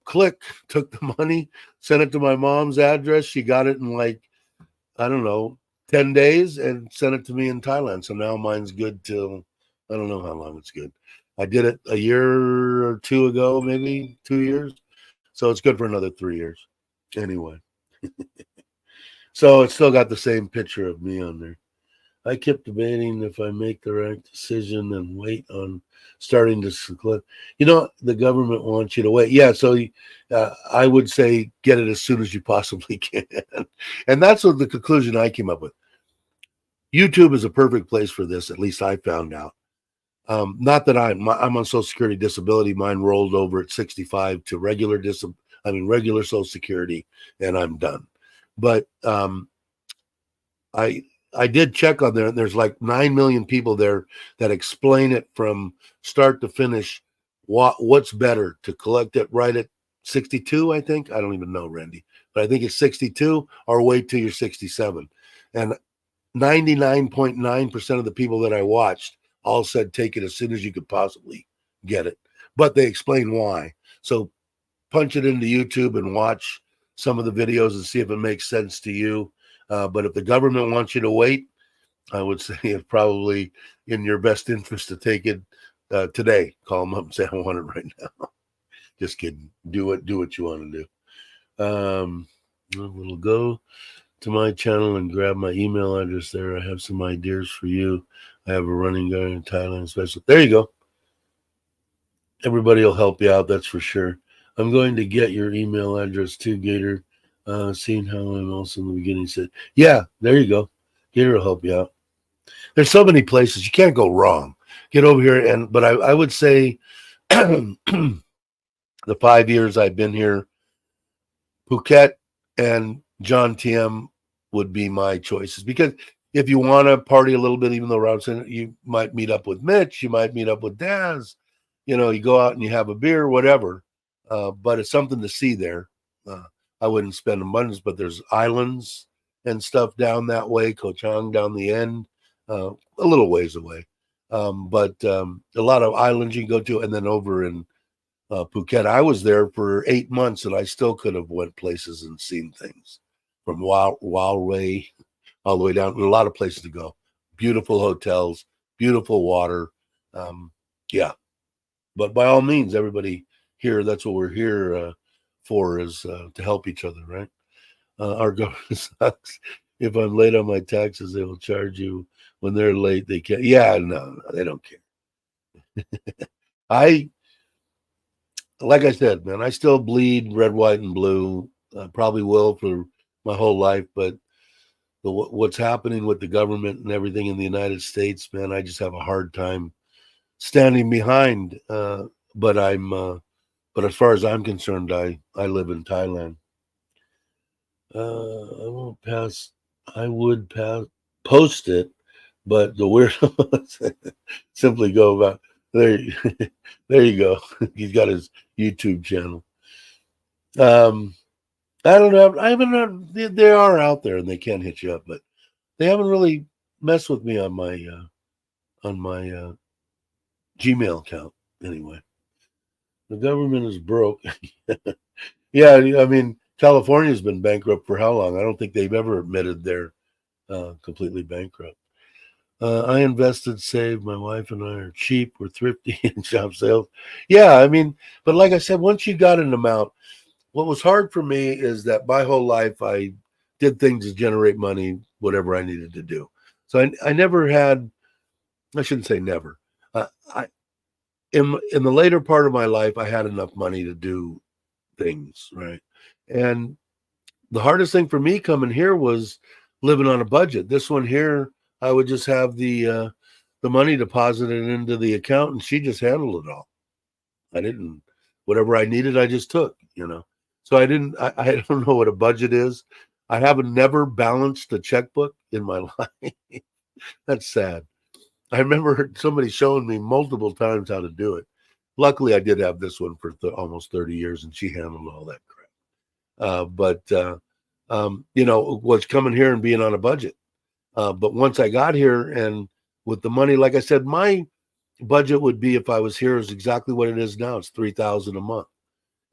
Click. Took the money, sent it to my mom's address. She got it in I don't know, 10 days and sent it to me in Thailand. So now mine's good till, I don't know how long it's good. I did it a year or two ago, maybe 2 years. So it's good for another 3 years. Anyway. So it's still got the same picture of me on there. I kept debating if I make the right decision and wait on starting to collect. The government wants you to wait. Yeah, so I would say get it as soon as you possibly can. And that's what the conclusion I came up with. YouTube is a perfect place for this, at least I found out. Not that I'm on Social Security disability. Mine rolled over at 65 to regular Social Security, and I'm done. But I did check on there, and there's like 9 million people there that explain it from start to finish. What's better, to collect it right at 62? I think, I don't even know, Randy, but I think it's 62 or wait till you're 67. And 99.9% of the people that I watched all said take it as soon as you could possibly get it, but they explain why. So punch it into YouTube and watch some of the videos and see if it makes sense to you. But if the government wants you to wait, I would say it's probably in your best interest to take it today. Call them up and say, I want it right now. Just kidding. Do what you want to do. We'll go to my channel and grab my email address there. I have some ideas for you. I have a running guy in Thailand special. There you go. Everybody will help you out, that's for sure. I'm going to get your email address too, Gator. Seeing how I'm also in the beginning said, yeah, there you go. Gator will help you out. There's so many places you can't go wrong. Get over here but I would say the 5 years I've been here, Phuket and John Tiem would be my choices, because if you want to party a little bit, even though Robinson, you might meet up with Mitch, you might meet up with Daz, you go out and you have a beer, whatever. But it's something to see there. I wouldn't spend abundance, but there's islands and stuff down that way, Koh Chang down the end, a little ways away. But a lot of islands you can go to, and then over in Phuket, I was there for 8 months, and I still could have went places and seen things from Wai all the way down. A lot of places to go. Beautiful hotels, beautiful water. Yeah, but by all means, everybody here, that's what we're here for, is to help each other, right? Our government sucks. If I'm late on my taxes, they will charge you. When they're late, they can't. Yeah, no, they don't care. I like I said, man, I still bleed red, white, and blue. I probably will for my whole life, but what's happening with the government and everything in the United States, man, I just have a hard time standing behind. But but as far as I'm concerned, I live in Thailand. I won't pass. I would pass post it, but the weird simply go about there. There you go. He's got his YouTube channel. Um, I don't know. I haven't. They are out there and they can hit you up, but they haven't really messed with me on my Gmail account anyway. The government is broke. Yeah, I mean, California's been bankrupt for how long? I don't think they've ever admitted they're completely bankrupt. I invested, saved. My wife and I are cheap. We're thrifty in job sales. Yeah, I mean, but like I said, once you got an amount, what was hard for me is that my whole life I did things to generate money, whatever I needed to do. So I never had, I shouldn't say never. I in the later part of my life, I had enough money to do things, right? And the hardest thing for me coming here was living on a budget. This one here, I would just have the money deposited into the account, and she just handled it all. I didn't. Whatever I needed, I just took. So I didn't. I don't know what a budget is. I haven't never balanced a checkbook in my life. That's sad. I remember somebody showing me multiple times how to do it. Luckily, I did have this one for almost 30 years, and she handled all that crap. Was coming here and being on a budget. But once I got here and with the money, like I said, my budget would be if I was here is exactly what it is now. It's $3,000 a month,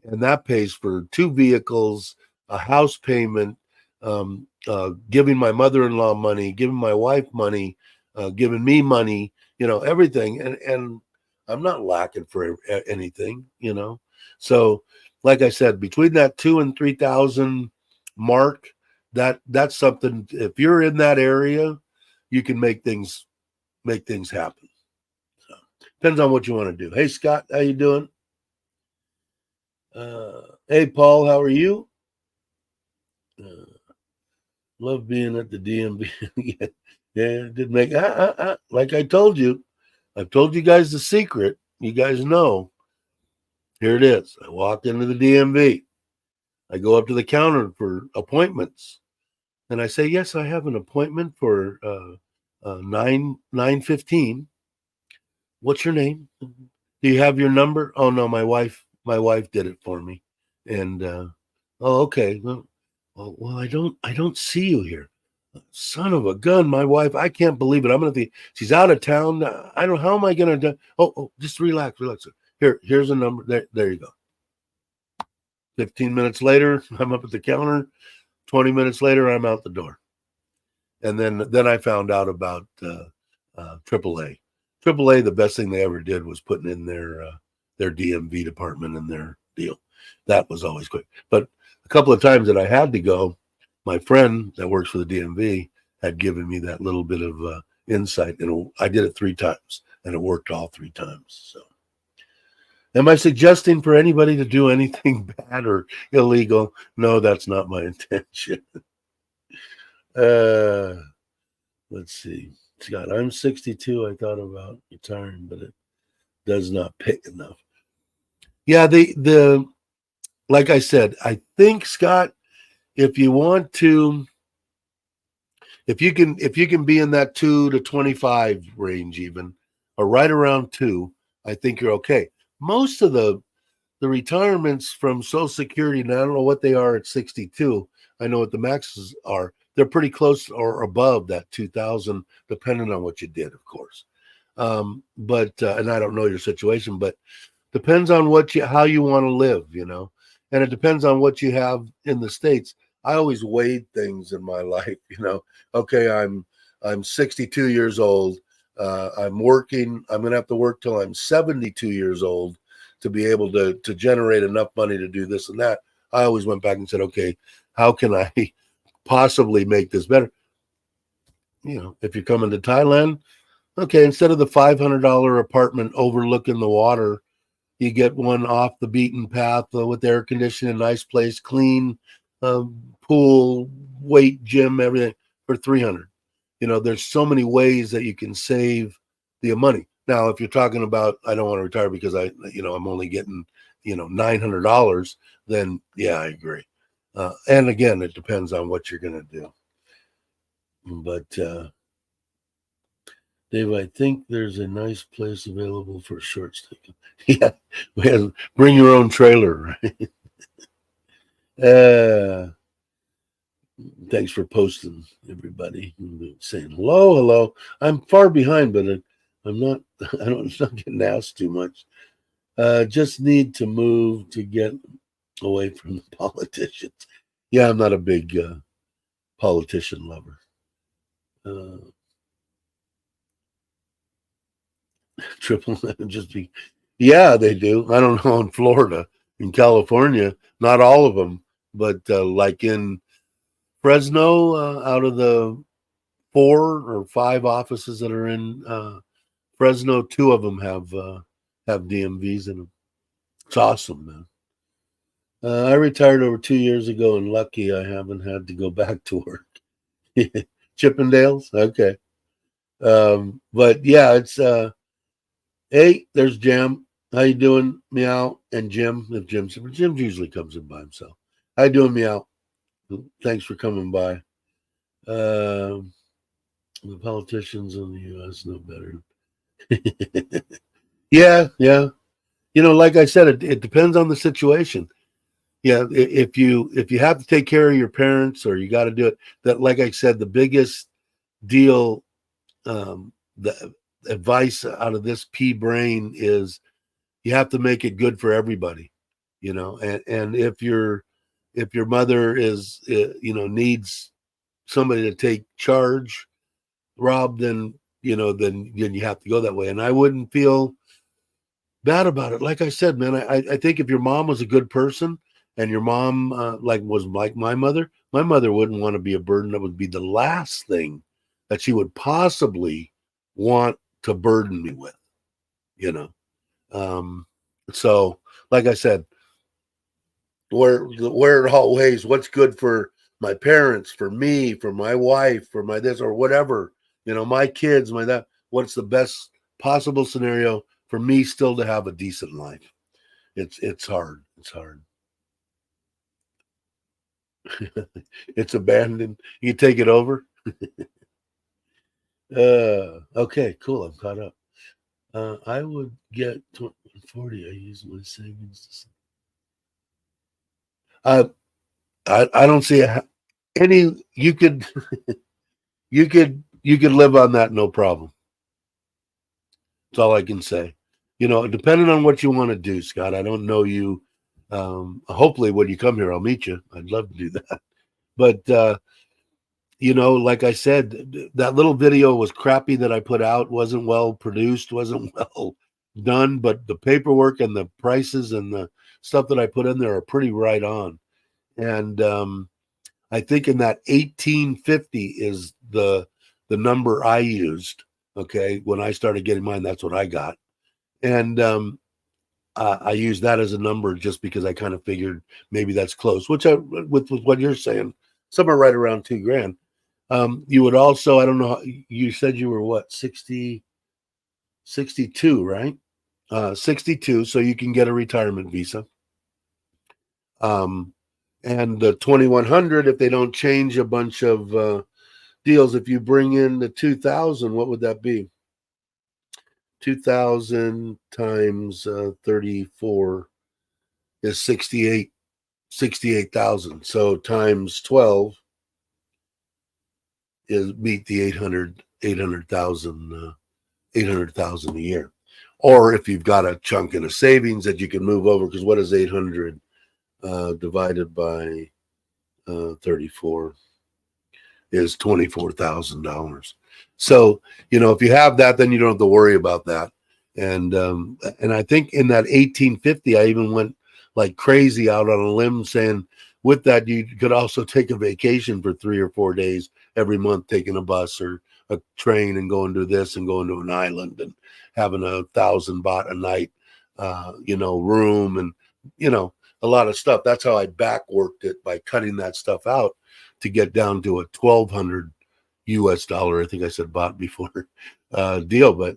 and that pays for two vehicles, a house payment, giving my mother-in-law money, giving my wife money, giving me money, everything. And I'm not lacking for anything. So like I said, between that 2 and 3,000 mark, that's something. If you're in that area, you can make things happen. So depends on what you want to do. Hey Scott, how you doing? Hey Paul, how are you? Love being at the DMV. Yeah, did make like I told you. I've told you guys the secret. You guys know. Here it is. I walk into the DMV. I go up to the counter for appointments, and I say, "Yes, I have an appointment for 9:15. What's your name? Do you have your number? Oh no, my wife did it for me." And oh, okay. Well, I don't see you here. Son of a gun, my wife. I can't believe it. I'm gonna be. She's out of town. I don't. How am I gonna do? Oh, just relax. Here's a number. There you go. 15 minutes later, I'm up at the counter. 20 minutes later, I'm out the door. And then I found out about AAA. AAA, the best thing they ever did was putting in their DMV department in their deal. That was always quick. But a couple of times that I had to go, my friend that works for the DMV had given me that little bit of insight, and I did it 3 times, and it worked all 3 times. So, am I suggesting for anybody to do anything bad or illegal? No, that's not my intention. Let's see, Scott. I'm 62. I thought about retiring, but it does not pay enough. Yeah, the like I said, I think Scott, if you want to, if you can be in that 2 to 25 range, even or right around 2, I think you're okay. Most of the retirements from Social Security, and I don't know what they are at 62. I know what the maxes are. They're pretty close or above that 2,000, depending on what you did, of course. But and I don't know your situation, but depends on how you want to live, and it depends on what you have in the States. I always weighed things in my life, Okay, I'm 62 years old. I'm working. I'm going to have to work till I'm 72 years old to be able to generate enough money to do this and that. I always went back and said, okay, how can I possibly make this better. If you're coming to Thailand, okay, instead of the $500 apartment overlooking the water, you get one off the beaten path with air conditioning, nice place, clean, pool, weight gym, everything for 300. There's so many ways that you can save the money. Now, if you're talking about, I don't want to retire because I'm only getting, $900, then yeah, I agree. And again, it depends on what you're going to do. But Dave, I think there's a nice place available for short stay. Yeah, bring your own trailer. Thanks for posting, everybody. Saying hello. I'm far behind, but I'm not. It's not getting asked too much. Just need to move to get away from the politicians. Yeah, I'm not a big politician lover. Triple just be, yeah, they do. I don't know in Florida, in California, not all of them, but like in Fresno, out of the 4 or 5 offices that are in Fresno, 2 of them have DMVs in them. It's awesome, man. I retired over 2 years ago, and lucky I haven't had to go back to work. Chippendales, okay. But yeah, it's hey, there's Jam. How you doing, Meow? And Jim, if Jim usually comes in by himself. How you doing, Meow? Thanks for coming by. The politicians in the U.S. know better. Yeah. Like I said, it depends on the situation. Yeah, if you have to take care of your parents or you got to do it, that, like I said, the biggest deal, the advice out of this pea brain is you have to make it good for everybody, and if your mother is needs somebody to take charge, Rob, then then you have to go that way. And I wouldn't feel bad about it. Like I said, man, I think if your mom was a good person and your mom was like my mother wouldn't want to be a burden. That would be the last thing that she would possibly want to burden me with, so like I said, where it all weighs, what's good for my parents, for me, for my wife, for my this or whatever, my kids, my that, what's the best possible scenario for me still to have a decent life. It's hard. It's abandoned. You take it over. Okay, cool. I'm caught up. I would get 40. I use my savings. I don't see any. You could you could live on that, no problem. That's all I can say. Depending on what you want to do, Scott. I don't know you. Hopefully, when you come here, I'll meet you. I'd love to do that. But like I said, that little video was crappy that I put out. Wasn't well produced. Wasn't well done. But the paperwork and the prices and the stuff that I put in there are pretty right on. And I think in that 1850 is the number I used. Okay, when I started getting mine, that's what I got. And I use that as a number just because I kind of figured maybe that's close, which with what you're saying, somewhere right around $2,000. You would also, I don't know, you said you were what, 62, right? 62, so you can get a retirement visa. And the 2100, if they don't change a bunch of deals, if you bring in the 2000, what would that be? 2,000 times 34 is 68,000. So times 12 is meet the 800,000 a year. Or if you've got a chunk in a savings that you can move over, because what is 800 divided by 34 is $24,000. So, if you have that, then you don't have to worry about that. And I think in that 1850, I even went like crazy out on a limb saying, with that, you could also take a vacation for 3 or 4 days every month, taking a bus or a train and going to this and going to an island and having 1,000 baht a night, room and, a lot of stuff. That's how I back worked it, by cutting that stuff out to get down to a 1,200 US dollar. I think I said baht before, deal, but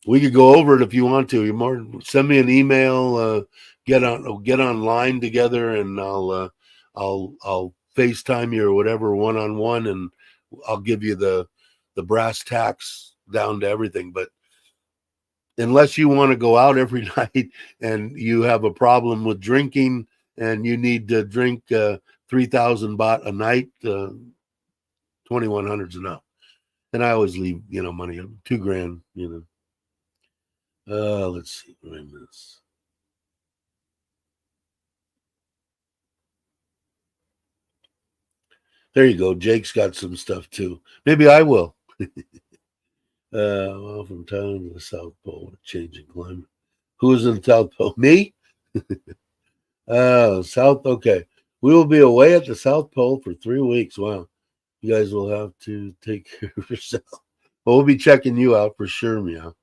we could go over it if you want to. You more send me an email, get online together, and I'll FaceTime you or whatever, one-on-one, and I'll give you the brass tacks down to everything. But unless you want to go out every night and you have a problem with drinking and you need to drink 3,000 baht a night, 2,100's enough. And I always leave money, $2,000. Let's see. Wait a minute. There you go. Jake's got some stuff too. Maybe I will. Well, from Thailand to the South Pole, changing climate. Who's in the South Pole? Me? South. Okay. We will be away at the South Pole for 3 weeks. Wow. You guys will have to take care of yourself. Well, we'll be checking you out for sure, Meow.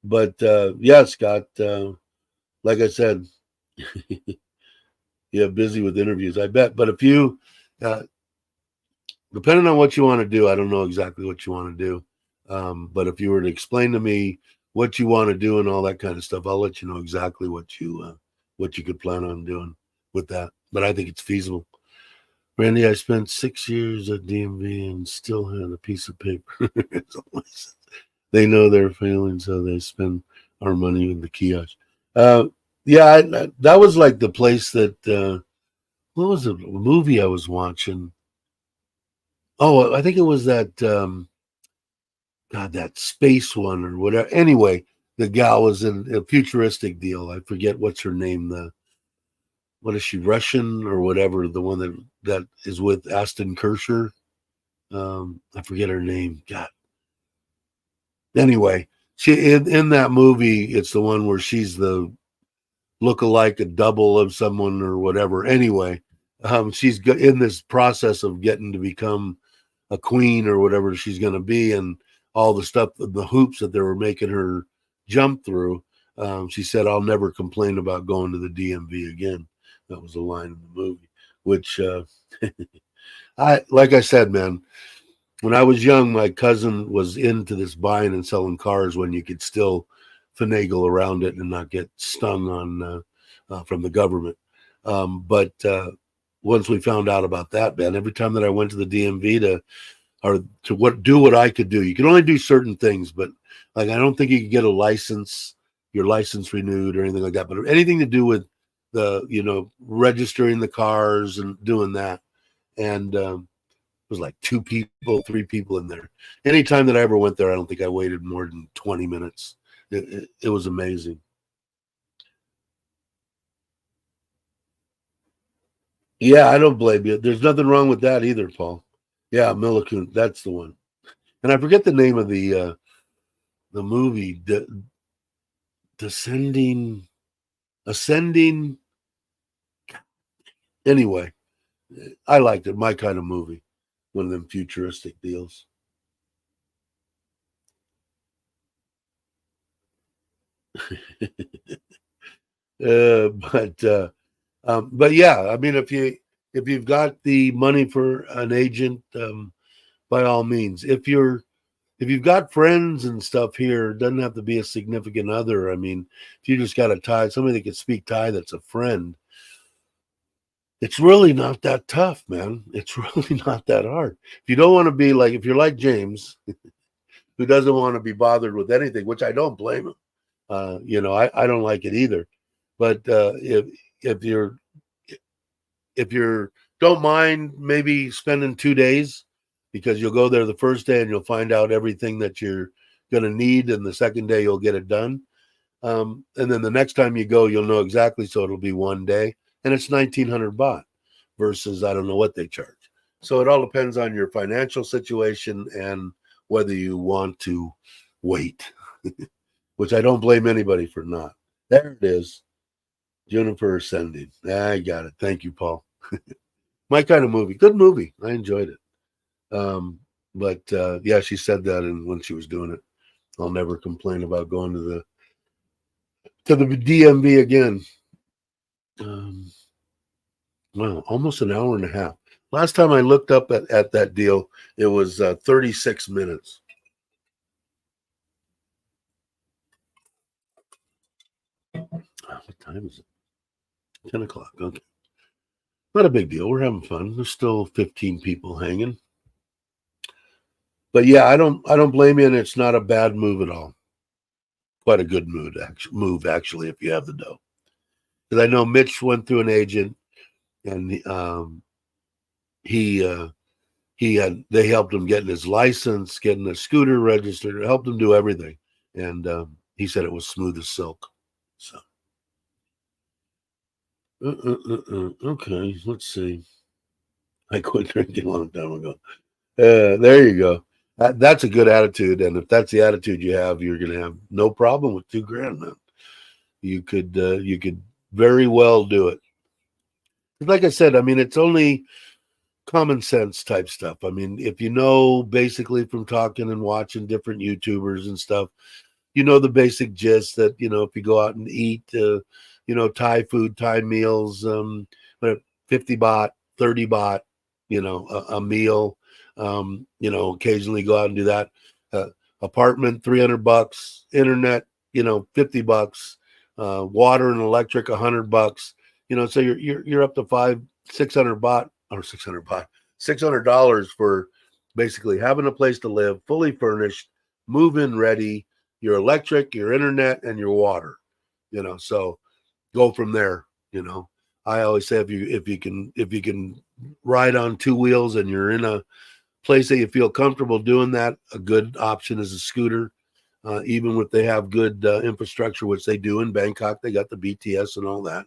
But yeah, Scott, like I said, you're busy with interviews, I bet. But if you, depending on what you want to do, I don't know exactly what you want to do. But if you were to explain to me what you want to do and all that kind of stuff, I'll let you know exactly what you could plan on doing with that. But I think it's feasible. Randy, I spent 6 years at DMV and still had a piece of paper. They know they're failing, so they spend our money in the kiosk. Yeah, that was like the place that, what was the movie I was watching? Oh, I think it was that, that space one or whatever. Anyway, the gal was in a futuristic deal. I forget what's her name. What is she, Russian or whatever? The one that is with Aston Kutcher. I forget her name. God. Anyway, she in that movie, it's the one where she's the look-alike, a double of someone or whatever. Anyway, she's in this process of getting to become a queen or whatever she's going to be, and all the stuff, the hoops that they were making her jump through. She said, "I'll never complain about going to the DMV again." That was a line in the movie, which like I said, man. When I was young, my cousin was into this buying and selling cars when you could still finagle around it and not get stung on from the government. But once we found out about that, man, every time that I went to the DMV to do what I could do, you can only do certain things, but like I don't think you could get your license renewed or anything like that. But anything to do with the registering the cars and doing that, and was like 2 people, 3 people in there. Anytime that I ever went there, I don't think I waited more than 20 minutes. It was amazing. Yeah, I don't blame you. There's nothing wrong with that either, Paul. Yeah, Milliken, that's the one. And I forget the name of the movie, Ascending. Anyway, I liked it. My kind of movie. One of them futuristic deals. But yeah, I mean, if you've got the money for an agent, by all means. If you've got friends and stuff here, it doesn't have to be a significant other. I mean, if you just got a Thai, somebody that can speak Thai that's a friend, it's really not that tough, man. It's really not that hard. If you don't want to be like, if you're like James, who doesn't want to be bothered with anything, which I don't blame him. I don't like it either. But if you're if you're don't mind maybe spending 2 days, because you'll go there the first day and you'll find out everything that you're going to need, and the second day you'll get it done. And then the next time you go, you'll know exactly. So it'll be 1 day, and it's 1,900 baht versus I don't know what they charge. So it all depends on your financial situation and whether you want to wait, which I don't blame anybody for not. There it is. Juniper Ascending. I got it. Thank you, Paul. My kind of movie. Good movie. I enjoyed it. But yeah, she said that when she was doing it. I'll never complain about going to the DMV again. Well, almost an hour and a half. Last time I looked up at that deal, it was 36 minutes. What time is it? 10 o'clock. Okay. Not a big deal. We're having fun. There's still 15 people hanging. But yeah, I don't blame you, and it's not a bad move at all. Quite a good move, actually, if you have the dough. Because I know Mitch went through an agent, and they helped him getting his license, getting a scooter registered, helped him do everything, and he said it was smooth as silk. So, okay, let's see. I quit drinking a long time ago. There you go. That's a good attitude, and if that's the attitude you have, you're going to have no problem with $2,000, man. You could very well do it. Like I said, I mean, it's only common sense type stuff. I mean, if you know basically from talking and watching different YouTubers and stuff, you know the basic gist that, if you go out and eat, Thai food, Thai meals, 50 baht, 30 baht, a meal, occasionally go out and do that. Apartment, $300, internet, $50, water and electric, $100, so you're up to $600 or 600 baht, $600 for basically having a place to live, fully furnished, move-in ready, your electric, your internet, and your water. So go from there. I always say if you can ride on two wheels and you're in a place that you feel comfortable doing that, a good option is a scooter. Even if they have good infrastructure, which they do in Bangkok, they got the BTS and all that.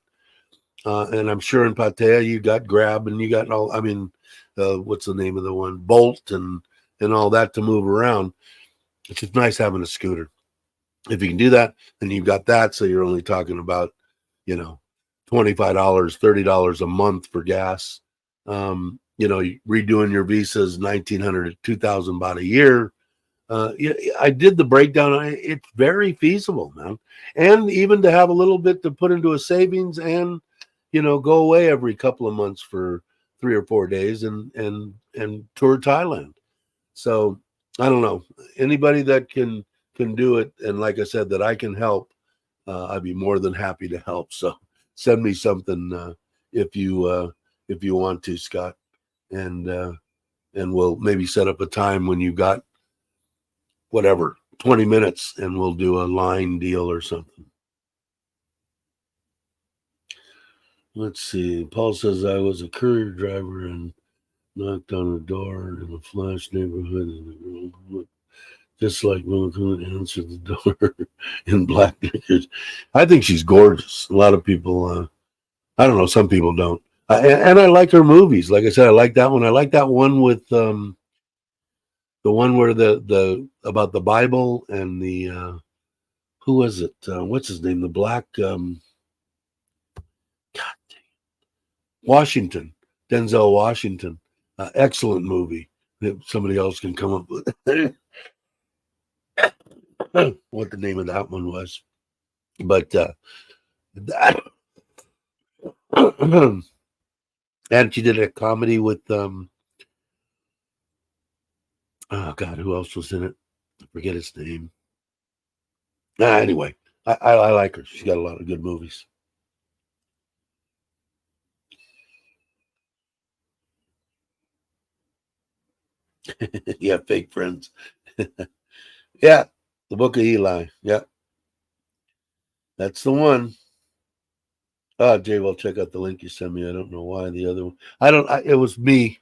And I'm sure in Pattaya you got Grab and you got all. I mean, what's the name of the one? Bolt and all that to move around. It's just nice having a scooter. If you can do that, then you've got that. So you're only talking about, $25, $30 a month for gas. Redoing your visas, 1,900 to 2,000 baht a year. I did the breakdown. It's very feasible, man. And even to have a little bit to put into a savings and, go away every couple of months for 3 or 4 days and tour Thailand. So I don't know, anybody that can do it. And like I said, that I can help, I'd be more than happy to help. So send me something if you want to, Scott, and we'll maybe set up a time when you got whatever 20 minutes and we'll do a line deal or something. Let's see. Paul says I was a courier driver and knocked on a door in a flash neighborhood, and the girl just like Millicent answered the door in black knickers. I think she's gorgeous. A lot of people, I don't know, some people don't. And I like her movies. Like I said, I like that one. I like that one with the one where the about the Bible and the who was it? What's his name? The black Washington, Denzel Washington. Excellent movie. If somebody else can come up with what the name of that one was. But that and she did a comedy with oh God, who else was in it? I forget his name. Anyway, I like her. She's got a lot of good movies. Yeah, fake friends. Yeah, the Book of Eli. Yeah, that's the one. Jay, well, check out the link you sent me. I don't know why the other one. It was me.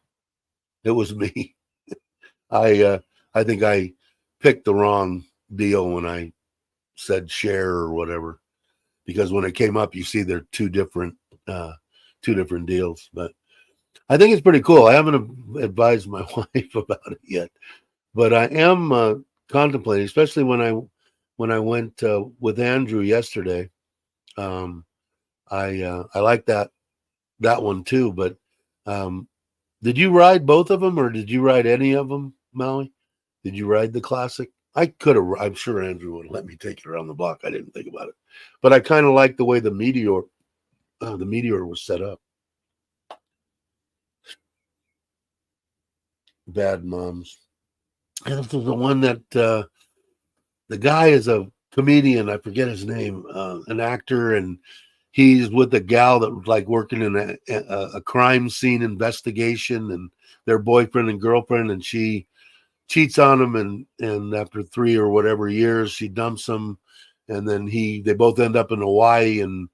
It was me. I think I picked the wrong deal when I said share or whatever, because when it came up, you see they're two different deals. But I think it's pretty cool. I haven't advised my wife about it yet, but I am contemplating, especially when I went with Andrew yesterday. I like that one too. But did you ride both of them, or did you ride any of them, Maui? Did you ride the classic? I could have. I'm sure Andrew would let me take it around the block. I didn't think about it, but I kind of like the way the Meteor was set up. Bad Moms. And this is the one that the guy is a comedian. I forget his name, an actor, and he's with a gal that was like working in a crime scene investigation, and their boyfriend and girlfriend, and she cheats on him, and after 3 or whatever years, she dumps him, and then they both end up in Hawaii, and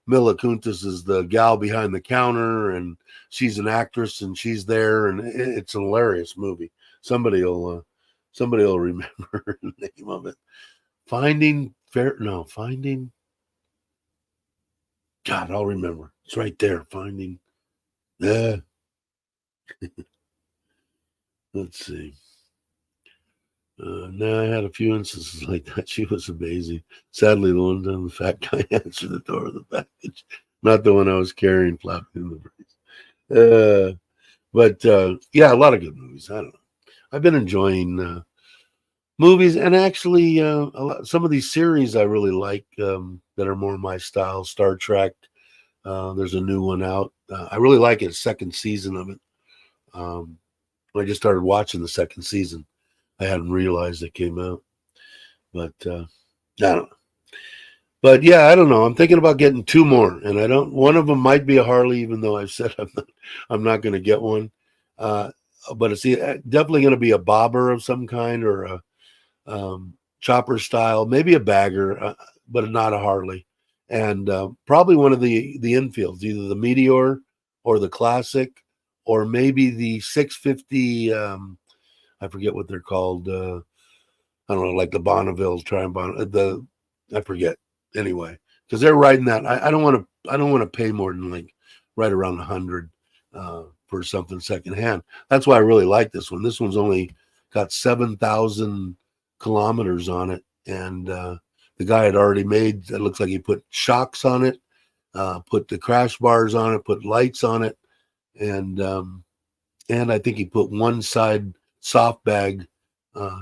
Mila Kunis is the gal behind the counter, and she's an actress, and she's there, and it's a hilarious movie. Somebody will remember the name of it. Finding. God, I'll remember. It's right there. Finding. Yeah. Let's see. Now I had a few instances like that. She was amazing. Sadly, the one time the fat guy answered the door of the package, not the one I was carrying, flapping in the breeze. But yeah, a lot of good movies. I don't know. I've been enjoying movies, and actually, some of these series I really like that are more my style. Star Trek. There's a new one out. I really like it. Second season of it. I just started watching the second season. I hadn't realized it came out, but I don't know. But yeah, I don't know. I'm thinking about getting 2 more, and I don't. One of them might be a Harley, even though I've said I'm not going to get one. But it's definitely going to be a bobber of some kind, or a chopper style, maybe a bagger, but not a Harley, and probably one of the infields, either the Meteor or the Classic, or maybe the 650. I forget what they're called. I don't know, like the Bonnevilles, I forget. Anyway, because they're riding that. I don't want to pay more than like right around 100 for something secondhand. That's why I really like this one. This one's only got 7,000 kilometers on it, and the guy had already made. It looks like he put shocks on it, put the crash bars on it, put lights on it, and I think he put one side soft bag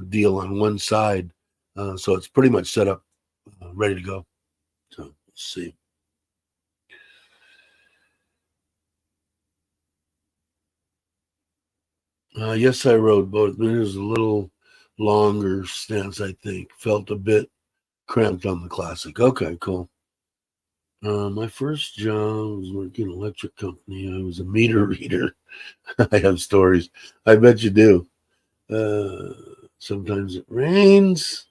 deal on one side, so it's pretty much set up, ready to go. So let's see. Yes, I rode both. It was a little longer stance, I think. Felt a bit cramped on the Classic. Okay, cool. My first job was working in an electric company. I was a meter reader. I have stories. I bet you do. Sometimes it rains.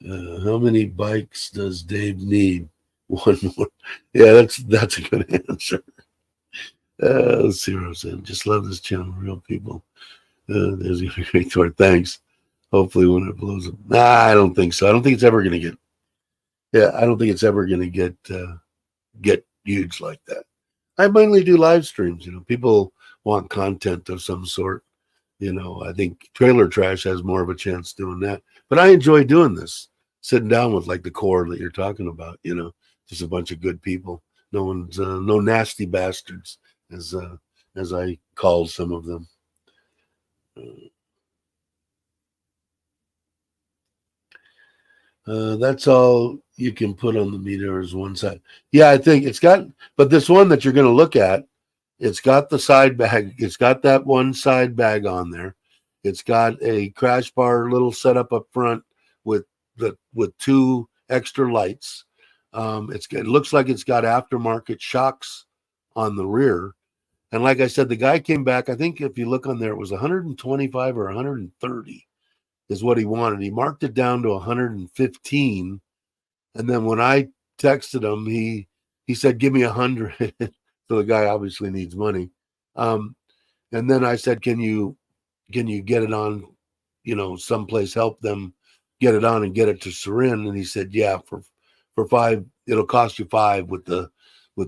How many bikes does Dave need? One more. Yeah, that's a good answer. Let's see what I'm saying. Just love this channel, real people. There's a great tour. Thanks. Hopefully, when it blows up. Nah, I don't think so. I don't think it's ever going to get. Yeah, I don't think it's ever going to get huge like that. I mainly do live streams. People want content of some sort. I think Trailer Trash has more of a chance doing that. But I enjoy doing this, sitting down with like the core that you're talking about. Just a bunch of good people. No nasty bastards, as I called some of them. That's all you can put on the meter is one side. Yeah, I think it's got, but this one that you're going to look at, it's got the side bag. It's got that one side bag on there. It's got a crash bar little setup up front with 2 extra lights. It looks like it's got aftermarket shocks on the rear. And like I said, the guy came back. I think if you look on there, it was 125 or 130 is what he wanted. He marked it down to 115. And then when I texted him, he said, "Give me 100." So the guy obviously needs money. And then I said, "Can you get it on, someplace, help them get it on and get it to Surin?" And he said, "Yeah, for 5, it'll cost you 5 with the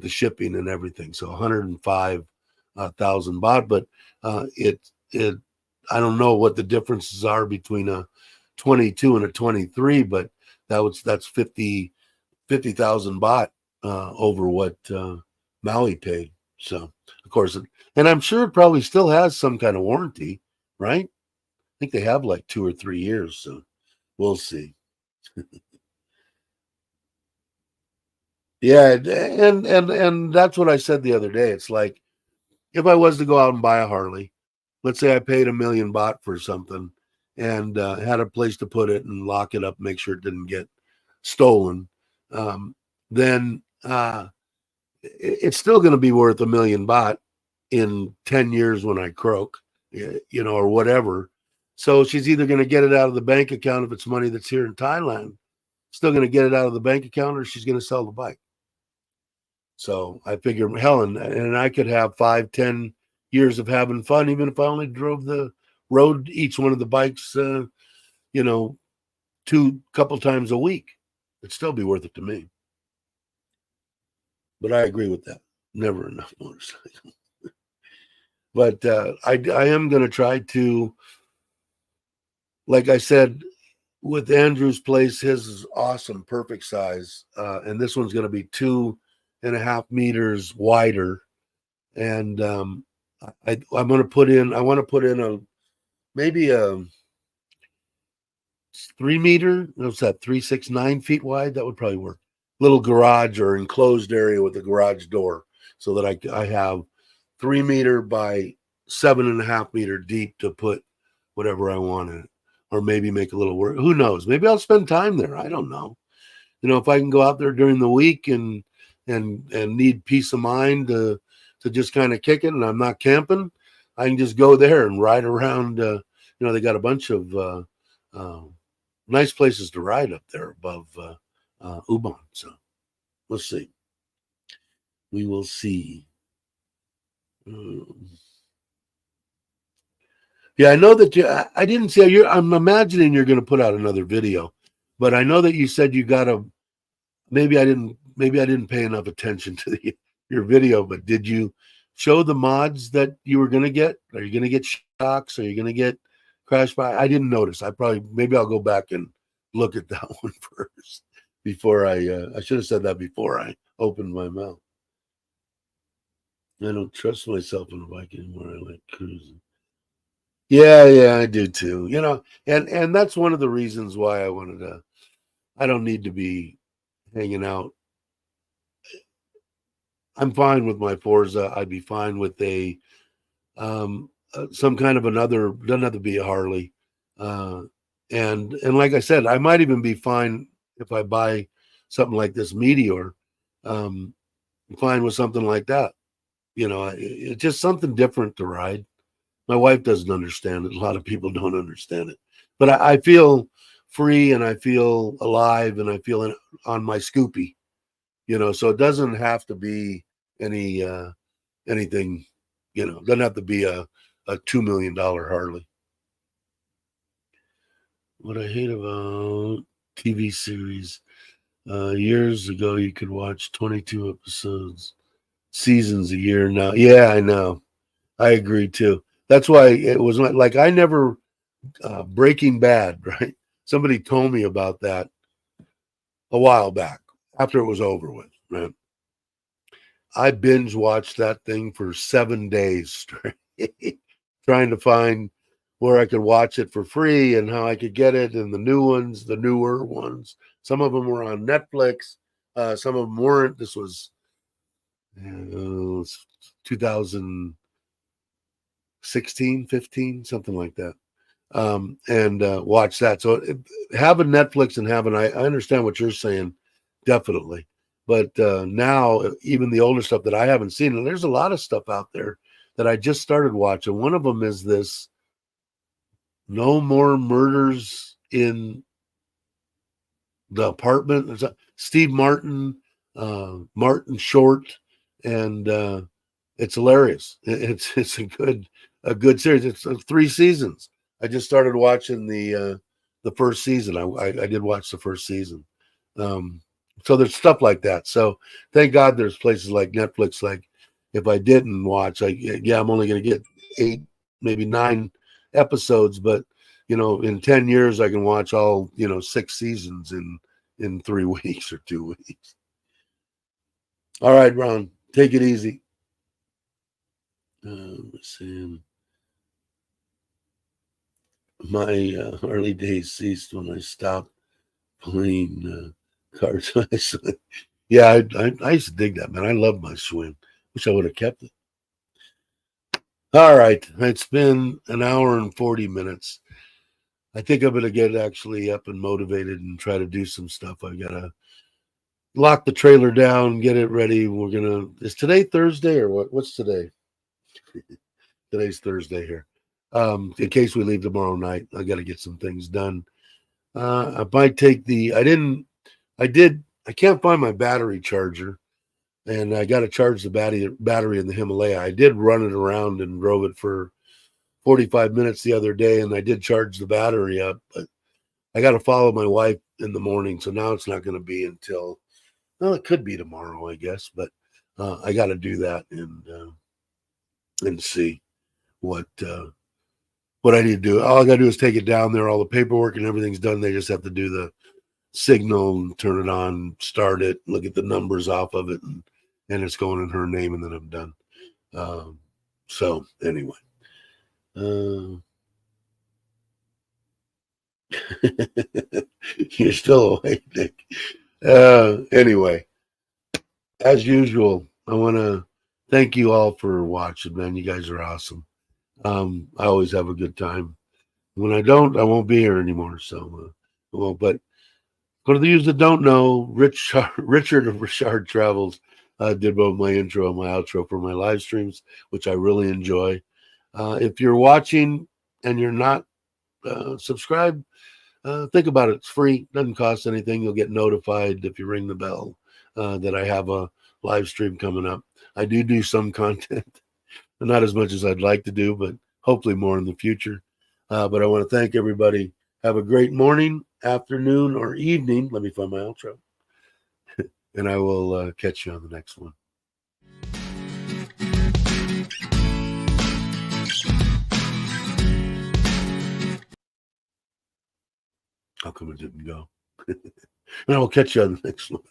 shipping and everything. So 105,000 baht." But it I don't know what the differences are between a 22 and a 23, but that's 50 50,000 baht over what Maui paid. So, of course, and I'm sure it probably still has some kind of warranty, right? I think they have like 2 or 3 years. So we'll see. Yeah, and that's what I said the other day. It's like if I was to go out and buy a Harley, let's say I paid 1 million baht for something and had a place to put it and lock it up, make sure it didn't get stolen, then it's still going to be worth 1 million baht in 10 years when I croak, or whatever. So she's either going to get it out of the bank account if it's money that's here in Thailand, still going to get it out of the bank account, or she's going to sell the bike. So I figure, hell, and I could have 5, 10 years of having fun, even if I only drove the road each one of the bikes, couple times a week. It'd still be worth it to me. But I agree with that. Never enough motorcycle. But I am going to try to, like I said, with Andrew's place, his is awesome, perfect size. And this one's going to be 2.5 meters wider. And I want to put in maybe a 3 meter. What's that? 369 feet wide. That would probably work. Little garage or enclosed area with a garage door, so that I have 3 meter by 7.5 meter deep to put whatever I want in it, or maybe make a little work. Who knows? Maybe I'll spend time there. I don't know. If I can go out there during the week and need peace of mind to just kind of kick it, and I'm not camping, I can just go there and ride around. They got a bunch of nice places to ride up there above Ubon. So we'll see. We will see. Yeah, I know that I didn't see. I'm imagining you're going to put out another video, but I know that you said you got to. Maybe I didn't pay enough attention to your video. But did you show the mods that you were going to get? Are you going to get shocks? Are you going to get crash by? I didn't notice. Maybe I'll go back and look at that one first before I should have said that before I opened my mouth. I don't trust myself on a bike anymore. I like cruising. Yeah, I do too. And that's one of the reasons why I don't need to be hanging out. I'm fine with my Forza. I'd be fine with some kind of another, doesn't have to be a Harley. And like I said, I might even be fine if I buy something like this Meteor. I'm fine with something like that. It's just something different to ride. My wife doesn't understand it. A lot of people don't understand it. But I feel free, and I feel alive, and I feel on my Scoopy. So it doesn't have to be anything. It doesn't have to be a $2 million Harley. What I hate about TV series, years ago you could watch 22 seasons a year now. Yeah, I know. I agree too. That's why it was like I never Breaking Bad, right? Somebody told me about that a while back after it was over with, right? I binge watched that thing for 7 days straight, trying to find where I could watch it for free and how I could get it, and the newer ones. Some of them were on Netflix. Some of them weren't. This was 2016, 15, something like that. And watch that. So having Netflix and I understand what you're saying, definitely. But now, even the older stuff that I haven't seen, and there's a lot of stuff out there that I just started watching. One of them is this No More Murders in the Apartment. Steve Martin, Martin Short, and it's hilarious. It's a good series. It's 3 seasons. I just started watching the first season. I did watch the first season. So there's stuff like that. So thank God there's places like Netflix. Like if I didn't watch, I'm only going to get 8, maybe 9 episodes, but in 10 years I can watch all 6 seasons in 3 weeks or 2 weeks. All right, Ron, take it easy. Let's see. My early days ceased when I stopped playing cards. Yeah, I used to dig that, man. I love my swing. Wish I would have kept it. All right, it's been an hour and 40 minutes. I think I'm going to get actually up and motivated and try to do some stuff. I got to lock the trailer down, get it ready. We're going to, is today Thursday or what? What's today? Today's Thursday here. In case we leave tomorrow night, I got to get some things done. I might take I can't find my battery charger, and I got to charge the battery in the Himalaya. I did run it around and drove it for 45 minutes the other day, and I did charge the battery up, but I got to follow my wife in the morning. So now it's not going to be until, well, it could be tomorrow, I guess, but I got to do that and see what I need to do. All I got to do is take it down there. All the paperwork and everything's done. They just have to do the signal and turn it on, start it, look at the numbers off of it, and it's going in her name, and then I'm done. So anyway, you're still awake, Nick. Anyway, as usual, I want to thank you all for watching, man. You guys are awesome. I always have a good time. When I don't, I won't be here anymore. So, but for those that don't know, Richard of Richard Travels did both my intro and my outro for my live streams, which I really enjoy. If you're watching and you're not subscribed, think about it. It's free. Doesn't cost anything. You'll get notified if you ring the bell that I have a live stream coming up. I do some content, not as much as I'd like to do, but hopefully more in the future. But I want to thank everybody. Have a great morning, afternoon, or evening. Let me find my outro. And I will catch you on the next one. How come it didn't go? And I will catch you on the next one.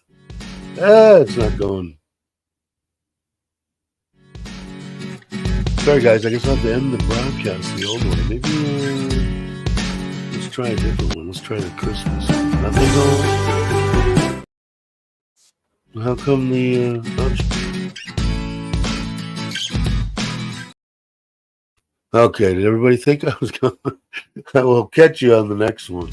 It's not going. Sorry, guys. I guess I'll have to end the broadcast the old way. Maybe let's try a different one. Let's try the Christmas one. Nothing going. How come the okay, did everybody think I was going? I will catch you on the next one.